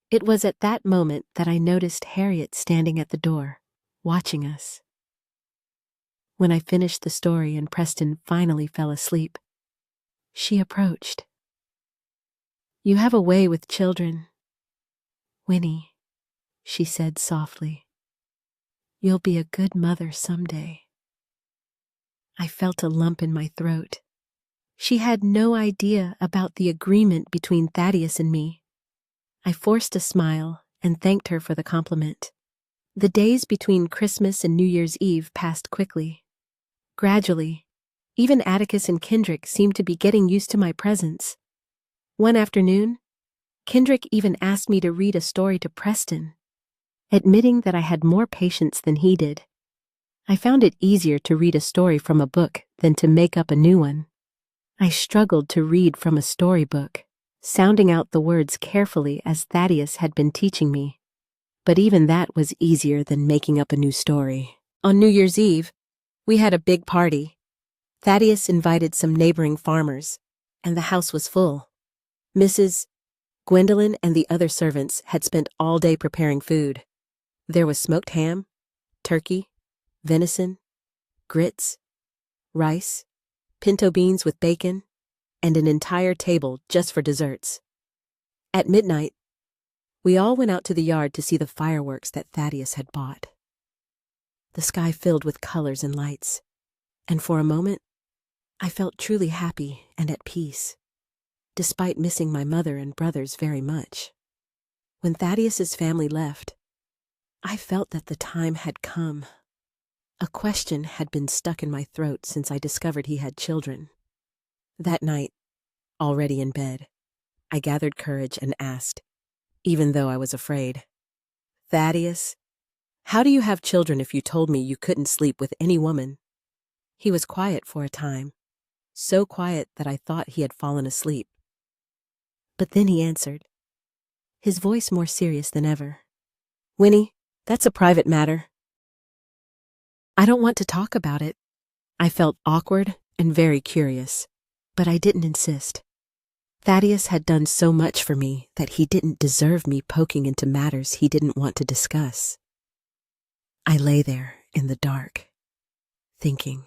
It was at that moment that I noticed Harriet standing at the door, watching us. When I finished the story and Preston finally fell asleep, she approached. You have a way with children, Winnie, she said softly. You'll be a good mother someday. I felt a lump in my throat. She had no idea about the agreement between Thaddeus and me. I forced a smile and thanked her for the compliment. The days between Christmas and New Year's Eve passed quickly. Gradually, even Atticus and Kendrick seemed to be getting used to my presence. One afternoon, Kendrick even asked me to read a story to Preston, admitting that I had more patience than he did. I found it easier to read a story from a book than to make up a new one. I struggled to read from a storybook, sounding out the words carefully as Thaddeus had been teaching me. But even that was easier than making up a new story. On New Year's Eve, we had a big party. Thaddeus invited some neighboring farmers, and the house was full. Mrs. Gwendolyn and the other servants had spent all day preparing food. There was smoked ham, turkey, venison, grits, rice, pinto beans with bacon, and an entire table just for desserts. At midnight, we all went out to the yard to see the fireworks that Thaddeus had bought. The sky filled with colors and lights, and for a moment, I felt truly happy and at peace, despite missing my mother and brothers very much. When Thaddeus's family left, I felt that the time had come. A question had been stuck in my throat since I discovered he had children. That night, already in bed, I gathered courage and asked, even though I was afraid, Thaddeus, how do you have children if you told me you couldn't sleep with any woman? He was quiet for a time, so quiet that I thought he had fallen asleep. But then he answered, his voice more serious than ever. Winnie, that's a private matter. I don't want to talk about it. I felt awkward and very curious, but I didn't insist. Thaddeus had done so much for me that he didn't deserve me poking into matters he didn't want to discuss. I lay there in the dark, thinking.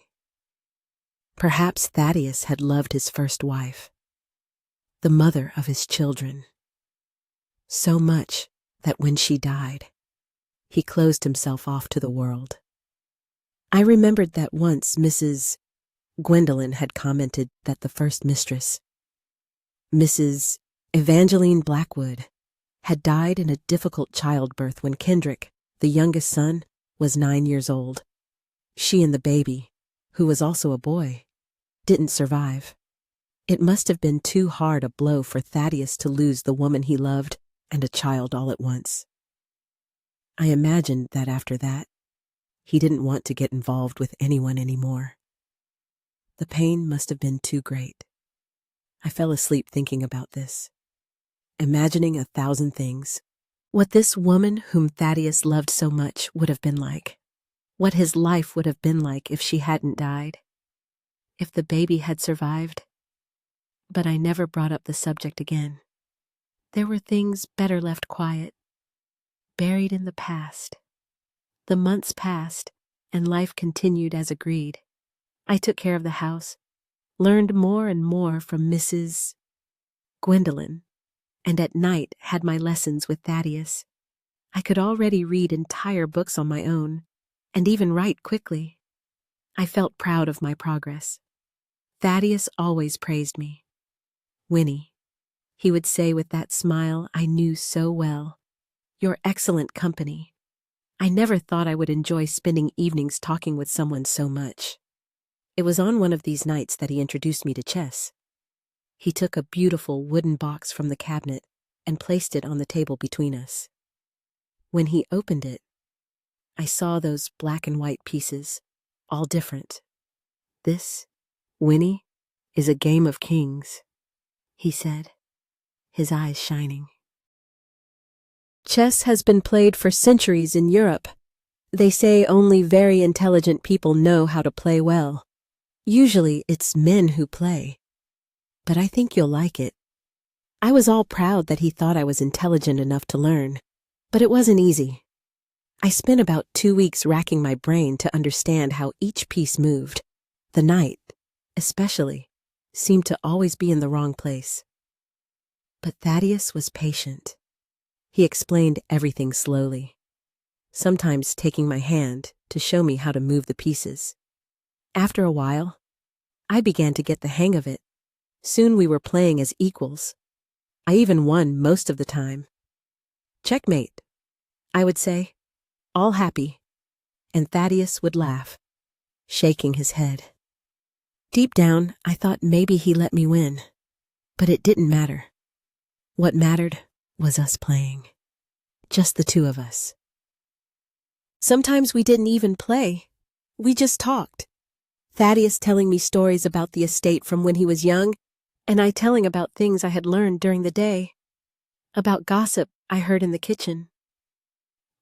Perhaps Thaddeus had loved his first wife, the mother of his children, so much that when she died, he closed himself off to the world. I remembered that once Mrs. Gwendolyn had commented that the first mistress, Mrs. Evangeline Blackwood, had died in a difficult childbirth when Kendrick, the youngest son, was 9 years old. She and the baby, who was also a boy, didn't survive. It must have been too hard a blow for Thaddeus to lose the woman he loved and a child all at once. I imagined that after that, he didn't want to get involved with anyone anymore. The pain must have been too great. I fell asleep thinking about this, imagining 1,000 things. What this woman whom Thaddeus loved so much would have been like. What his life would have been like if she hadn't died. If the baby had survived. But I never brought up the subject again. There were things better left quiet, buried in the past. The months passed, and life continued as agreed. I took care of the house, learned more and more from Mrs. Gwendolyn, and at night had my lessons with Thaddeus. I could already read entire books on my own, and even write quickly. I felt proud of my progress. Thaddeus always praised me. Winnie, he would say with that smile I knew so well, you're excellent company. I never thought I would enjoy spending evenings talking with someone so much. It was on one of these nights that he introduced me to chess. He took a beautiful wooden box from the cabinet and placed it on the table between us. When he opened it, I saw those black and white pieces, all different. This, Winnie, is a game of kings, he said. his eyes shining. Chess has been played for centuries in Europe. They say only very intelligent people know how to play well. Usually it's men who play. But I think you'll like it. I was all proud that he thought I was intelligent enough to learn, but it wasn't easy. I spent about 2 weeks racking my brain to understand how each piece moved. The knight, especially, seemed to always be in the wrong place. But Thaddeus was patient. He explained everything slowly, sometimes taking my hand to show me how to move the pieces. After a while, I began to get the hang of it. Soon we were playing as equals. I even won most of the time. Checkmate, I would say, all happy, and Thaddeus would laugh, shaking his head. Deep down, I thought maybe he let me win, but it didn't matter. What mattered was us playing, just the two of us. Sometimes we didn't even play. We just talked. Thaddeus telling me stories about the estate from when he was young, and I telling about things I had learned during the day, about gossip I heard in the kitchen.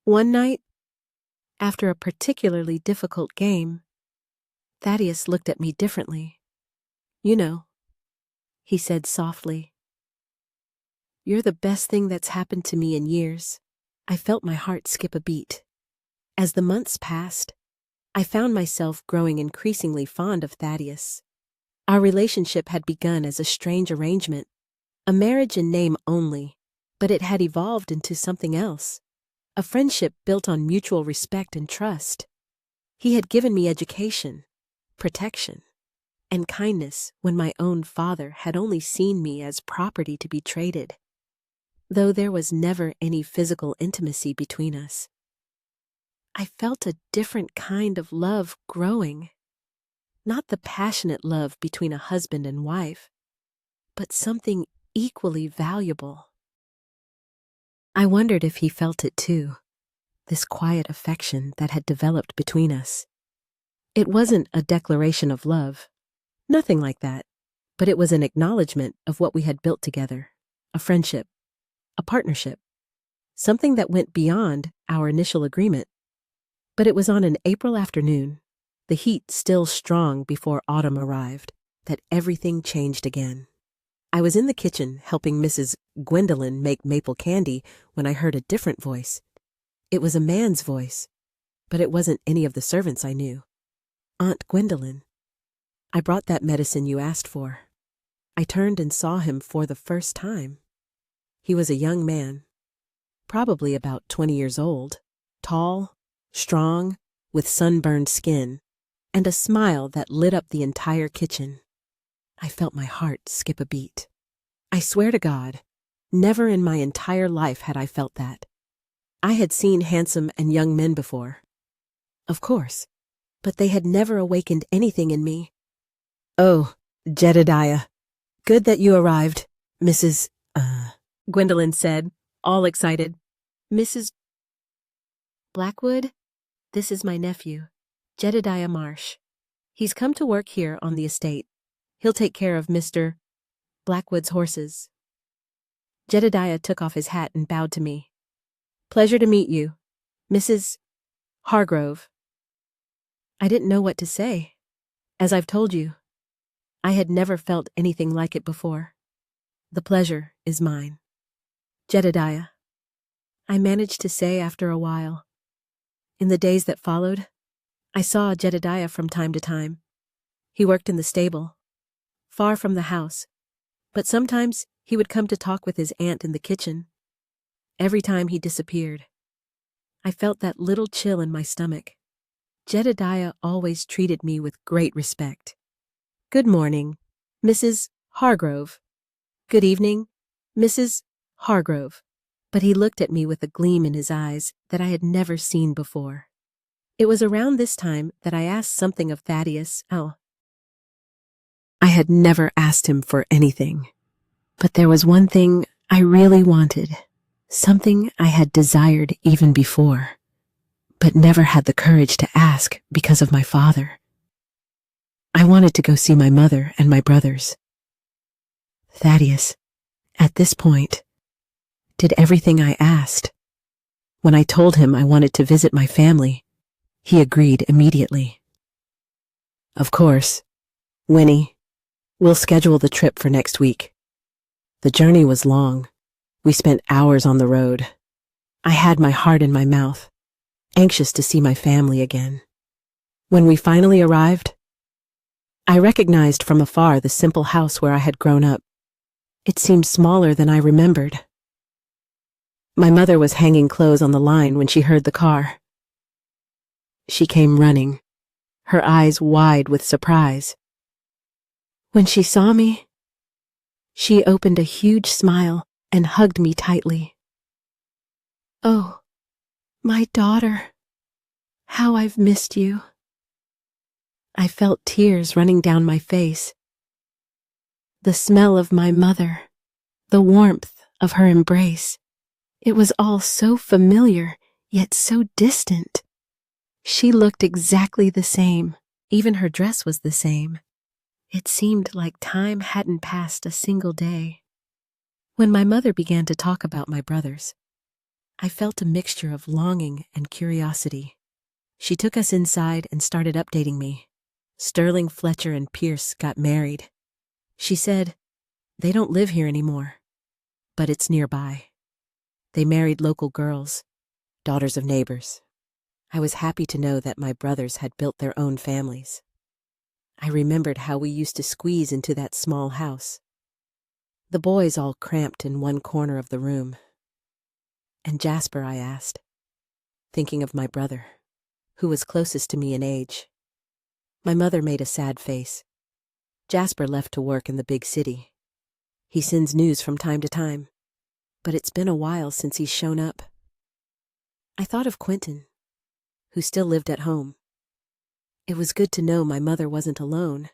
One night, after a particularly difficult game, Thaddeus looked at me differently. You know, he said softly, "You're the best thing that's happened to me in years." I felt my heart skip a beat. As the months passed, I found myself growing increasingly fond of Thaddeus. Our relationship had begun as a strange arrangement, a marriage in name only, but it had evolved into something else, a friendship built on mutual respect and trust. He had given me education, protection, and kindness when my own father had only seen me as property to be traded, though there was never any physical intimacy between us. I felt a different kind of love growing, not the passionate love between a husband and wife, but something equally valuable. I wondered if he felt it too, this quiet affection that had developed between us. It wasn't a declaration of love, nothing like that, but it was an acknowledgement of what we had built together, a friendship, a partnership, something that went beyond our initial agreement. But it was on an April afternoon, the heat still strong before autumn arrived, that everything changed again. I was in the kitchen helping Mrs. Gwendolyn make maple candy when I heard a different voice. It was a man's voice, but it wasn't any of the servants I knew. Aunt Gwendolyn. I brought that medicine you asked for. I turned and saw him for the first time. He was a young man, probably about 20 years old, tall, strong, with sunburned skin, and a smile that lit up the entire kitchen. I felt my heart skip a beat. I swear to God, never in my entire life had I felt that. I had seen handsome and young men before, of course, but they had never awakened anything in me. "Oh, Jedediah, good that you arrived, Mrs. Gwendolyn said, all excited. "Mrs. Blackwood, this is my nephew, Jedediah Marsh. He's come to work here on the estate. He'll take care of Mr. Blackwood's horses." Jedediah took off his hat and bowed to me. "Pleasure to meet you, Mrs. Hargrove." I didn't know what to say. As I've told you, I had never felt anything like it before. "The pleasure is mine, Jedediah," I managed to say after a while. In the days that followed, I saw Jedediah from time to time. He worked in the stable, far from the house, but sometimes he would come to talk with his aunt in the kitchen. Every time he disappeared, I felt that little chill in my stomach. Jedediah always treated me with great respect. "Good morning, Mrs. Hargrove. Good evening, Mrs. Hargrove." But he looked at me with a gleam in his eyes that I had never seen before. It was around this time that I asked something of Thaddeus. I had never asked him for anything, but there was one thing I really wanted, something I had desired even before, but never had the courage to ask because of my father. I wanted to go see my mother and my brothers. "Thaddeus," At this point, did everything I asked. When I told him I wanted to visit my family, he agreed immediately. Of course, Winnie, we'll schedule the trip for next week. The journey was long. We spent hours on the road. I had my heart in my mouth, anxious to see my family again. When we finally arrived, I recognized from afar the simple house where I had grown up. It seemed smaller than I remembered. My mother was hanging clothes on the line when she heard the car. She came running, her eyes wide with surprise. When she saw me, she opened a huge smile and hugged me tightly. "Oh, my daughter, how I've missed you." I felt tears running down my face. The smell of my mother, the warmth of her embrace. It was all so familiar, yet so distant. She looked exactly the same. Even her dress was the same. It seemed like time hadn't passed a single day. When my mother began to talk about my brothers, I felt a mixture of longing and curiosity. She took us inside and started updating me. Sterling, Fletcher, and Pierce got married. She said, "They don't live here anymore, but it's nearby." They married local girls, daughters of neighbors. I was happy to know that my brothers had built their own families. I remembered how we used to squeeze into that small house. The boys all cramped in one corner of the room. "And Jasper?" I asked, thinking of my brother, who was closest to me in age. My mother made a sad face. "Jasper left to work in the big city. He sends news from time to time, but it's been a while since he's shown up." I thought of Quentin, who still lived at home. It was good to know my mother wasn't alone.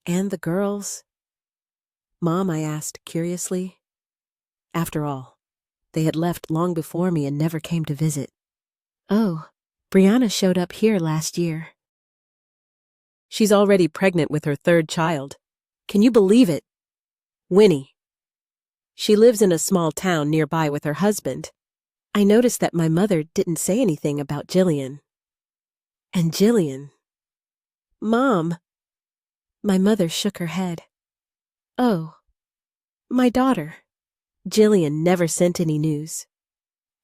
"And the girls?" "Mom?" I asked curiously. After all, they had left long before me and never came to visit. "Oh, Brianna showed up here last year. She's already pregnant with her third child. Can you believe it? Winnie. She lives in a small town nearby with her husband." I noticed that my mother didn't say anything about Jillian. "And Jillian?" "Mom." My mother shook her head. "Oh, my daughter." Jillian never sent any news.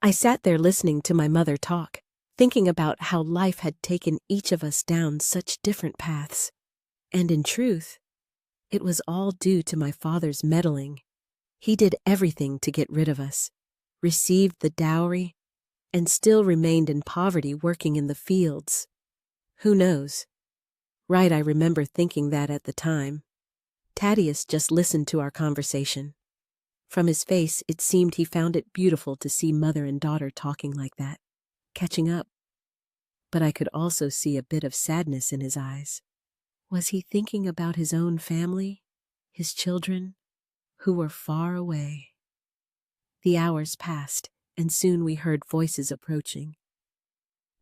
I sat there listening to my mother talk, thinking about how life had taken each of us down such different paths. And in truth, it was all due to my father's meddling. He did everything to get rid of us, received the dowry, and still remained in poverty working in the fields. Who knows? Right, I remember thinking that at the time. Thaddeus just listened to our conversation. From his face, it seemed he found it beautiful to see mother and daughter talking like that, catching up. But I could also see a bit of sadness in his eyes. Was he thinking about his own family, his children, who were far away? The hours passed, and soon we heard voices approaching.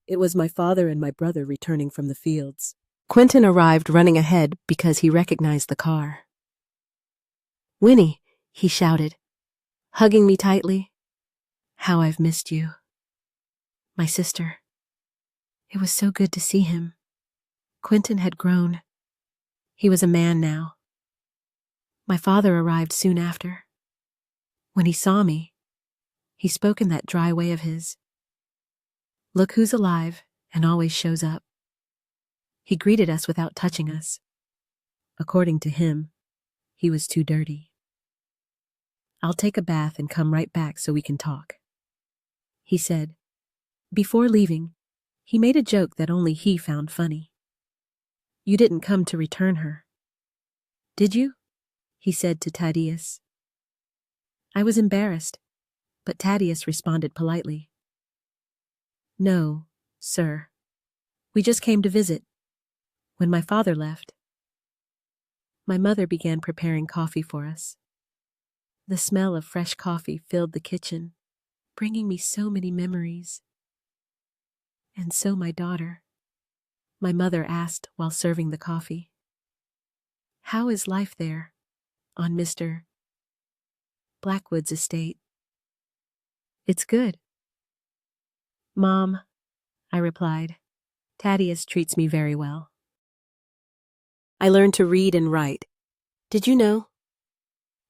It was my father and my brother returning from the fields. Quentin arrived running ahead because he recognized the car. "Winnie," he shouted, hugging me tightly. "How I've missed you." My sister. It was so good to see him. Quentin had grown. He was a man now. My father arrived soon after. When he saw me, he spoke in that dry way of his. "Look who's alive and always shows up." He greeted us without touching us. According to him, he was too dirty. "I'll take a bath and come right back so we can talk," he said. Before leaving, he made a joke that only he found funny. "You didn't come to return her, did you?" he said to Thaddeus. I was embarrassed, but Thaddeus responded politely. "No, sir. We just came to visit. When my father left." My mother began preparing coffee for us. The smell of fresh coffee filled the kitchen, bringing me so many memories. "And so my daughter," my mother asked while serving the coffee. "How is life there, on Mr. Blackwood's estate. It's good. Mom, I replied. Thaddeus treats me very well. I learned to read and write. Did you know?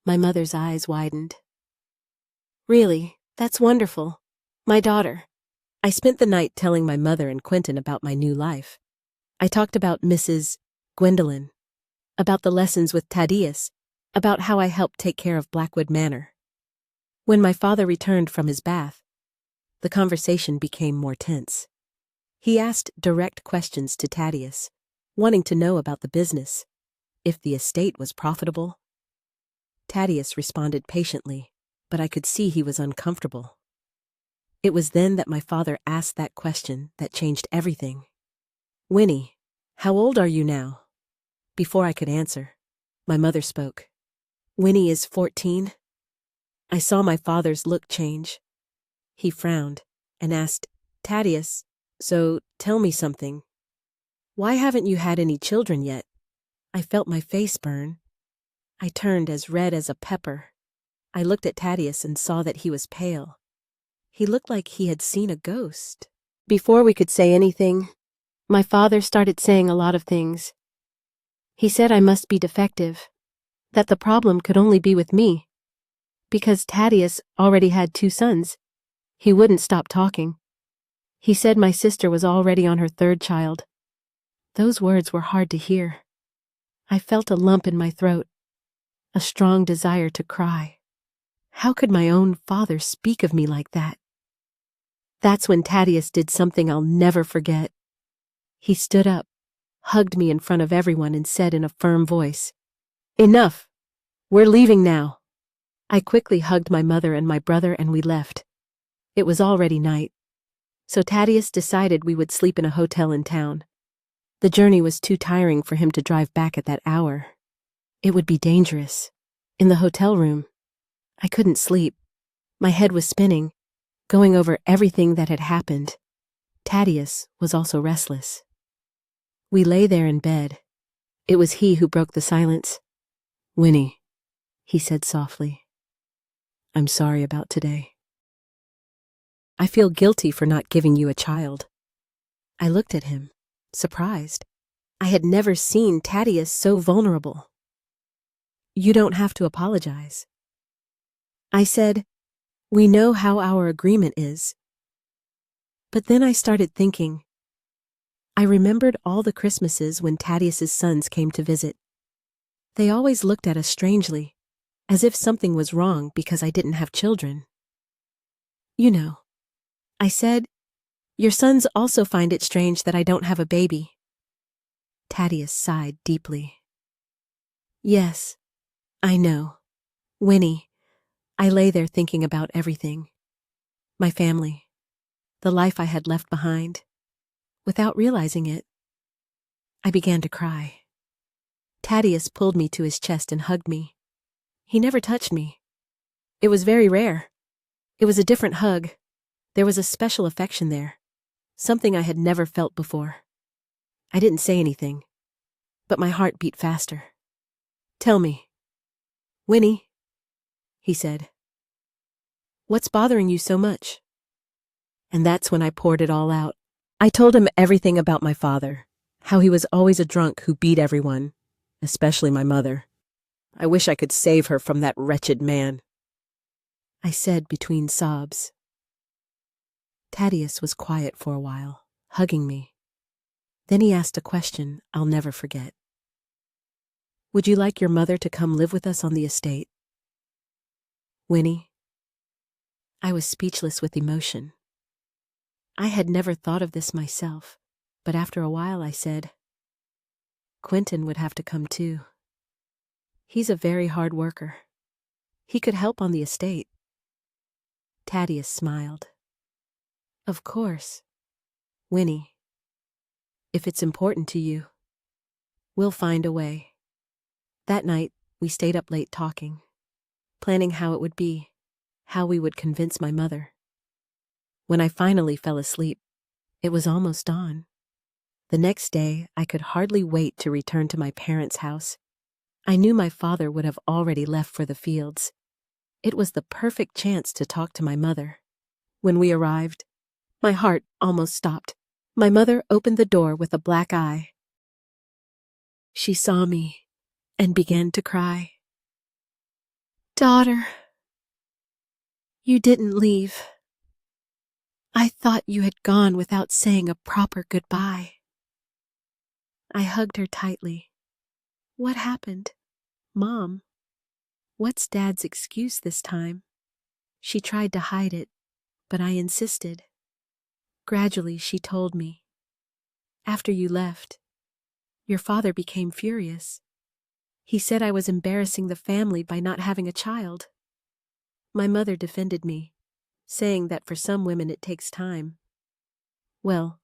My mother's eyes widened. Really? That's wonderful. My daughter. I spent the night telling my mother and Quentin about my new life. I talked about Mrs. Gwendolyn, about the lessons with Thaddeus, about how I helped take care of Blackwood Manor. When my father returned from his bath, the conversation became more tense. He asked direct questions to Thaddeus, wanting to know about the business, if the estate was profitable. Thaddeus responded patiently, but I could see he was uncomfortable. It was then that my father asked that question that changed everything. Winnie, how old are you now? Before I could answer, my mother spoke. Winnie is 14. I saw my father's look change. He frowned and asked, Thaddeus, so tell me something. Why haven't you had any children yet? I felt my face burn. I turned as red as a pepper. I looked at Thaddeus and saw that he was pale. He looked like he had seen a ghost. Before we could say anything, my father started saying a lot of things. He said I must be defective, that the problem could only be with me. Because Thaddeus already had 2 sons, he wouldn't stop talking. He said my sister was already on her 3rd child. Those words were hard to hear. I felt a lump in my throat, a strong desire to cry. How could my own father speak of me like that? That's when Thaddeus did something I'll never forget. He stood up, hugged me in front of everyone and said in a firm voice, Enough! We're leaving now. I quickly hugged my mother and my brother and we left. It was already night, so Thaddeus decided we would sleep in a hotel in town. The journey was too tiring for him to drive back at that hour. It would be dangerous. In the hotel room, I couldn't sleep. My head was spinning, going over everything that had happened. Thaddeus was also restless. We lay there in bed. It was he who broke the silence. Winnie, he said softly. I'm sorry about today. I feel guilty for not giving you a child. I looked at him, surprised. I had never seen Thaddeus so vulnerable. You don't have to apologize. I said, we know how our agreement is. But then I started thinking. I remembered all the Christmases when Thaddeus's sons came to visit. They always looked at us strangely, as if something was wrong because I didn't have children. You know, I said, your sons also find it strange that I don't have a baby. Thaddeus sighed deeply. Yes, I know. Winnie, I lay there thinking about everything. My family, the life I had left behind. Without realizing it, I began to cry. Thaddeus pulled me to his chest and hugged me. He never touched me. It was very rare. It was a different hug. There was a special affection there, something I had never felt before. I didn't say anything, but my heart beat faster. Tell me, Winnie, he said, what's bothering you so much? And that's when I poured it all out. I told him everything about my father, how he was always a drunk who beat everyone, especially my mother. I wish I could save her from that wretched man, I said between sobs. Thaddeus was quiet for a while, hugging me. Then he asked a question I'll never forget. Would you like your mother to come live with us on the estate? Winnie, I was speechless with emotion. I had never thought of this myself, but after a while I said, Quentin would have to come too. He's a very hard worker. He could help on the estate. Thaddeus smiled. Of course, Winnie, if it's important to you, we'll find a way. That night, we stayed up late talking, planning how it would be, how we would convince my mother. When I finally fell asleep, it was almost dawn. The next day, I could hardly wait to return to my parents' house. I knew my father would have already left for the fields. It was the perfect chance to talk to my mother. When we arrived, my heart almost stopped. My mother opened the door with a black eye. She saw me and began to cry. "Daughter, you didn't leave. I thought you had gone without saying a proper goodbye." I hugged her tightly. "What happened? Mom, what's Dad's excuse this time?" She tried to hide it, but I insisted. Gradually, she told me. "After you left, your father became furious. He said I was embarrassing the family by not having a child." My mother defended me, saying that for some women it takes time. Well,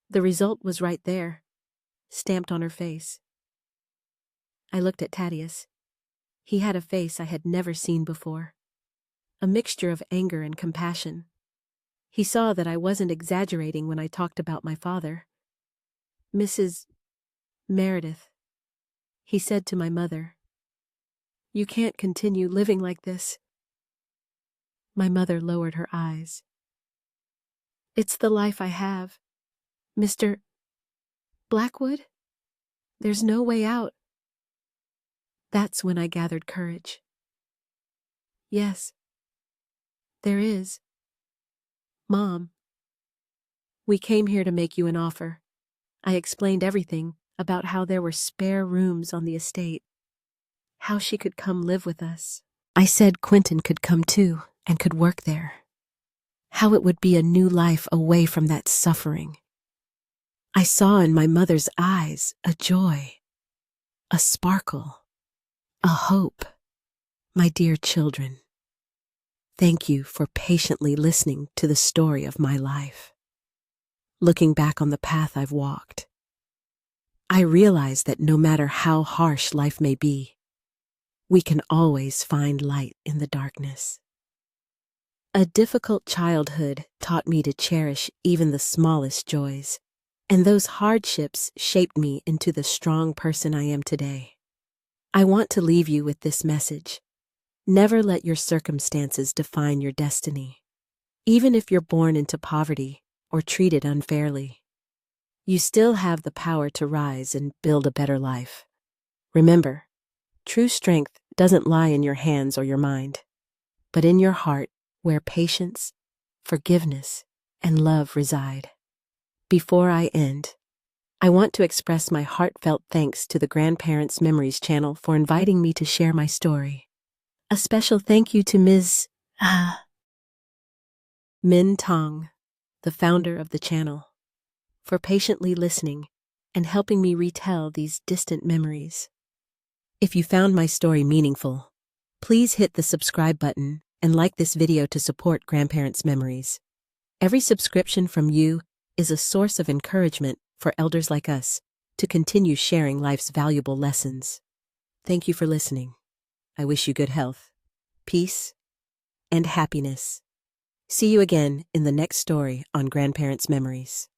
the result was right there, stamped on her face. I looked at Thaddeus. He had a face I had never seen before, a mixture of anger and compassion. He saw that I wasn't exaggerating when I talked about my father. "Mrs. Meredith," he said to my mother, "you can't continue living like this." My mother lowered her eyes. "It's the life I have. Mr. Blackwood, there's no way out." That's when I gathered courage. "Yes, there is. Mom, we came here to make you an offer." I explained everything about how there were spare rooms on the estate, how she could come live with us. I said Quentin could come too and could work there. How it would be a new life away from that suffering. I saw in my mother's eyes a joy, a sparkle, a hope. My dear children, thank you for patiently listening to the story of my life. Looking back on the path I've walked, I realize that no matter how harsh life may be, we can always find light in the darkness. A difficult childhood taught me to cherish even the smallest joys, and those hardships shaped me into the strong person I am today. I want to leave you with this message. Never let your circumstances define your destiny, even if you're born into poverty or treated unfairly. You still have the power to rise and build a better life. Remember, true strength doesn't lie in your hands or your mind, but in your heart where patience, forgiveness, and love reside. Before I end, I want to express my heartfelt thanks to the Grandparents Memories channel for inviting me to share my story. A special thank you to Ms. Min Tong, the founder of the channel, for patiently listening and helping me retell these distant memories. If you found my story meaningful, please hit the subscribe button and like this video to support Grandparents Memories. Every subscription from you is a source of encouragement for elders like us to continue sharing life's valuable lessons. Thank you for listening. I wish you good health, peace, and happiness. See you again in the next story on Grandparents Memories.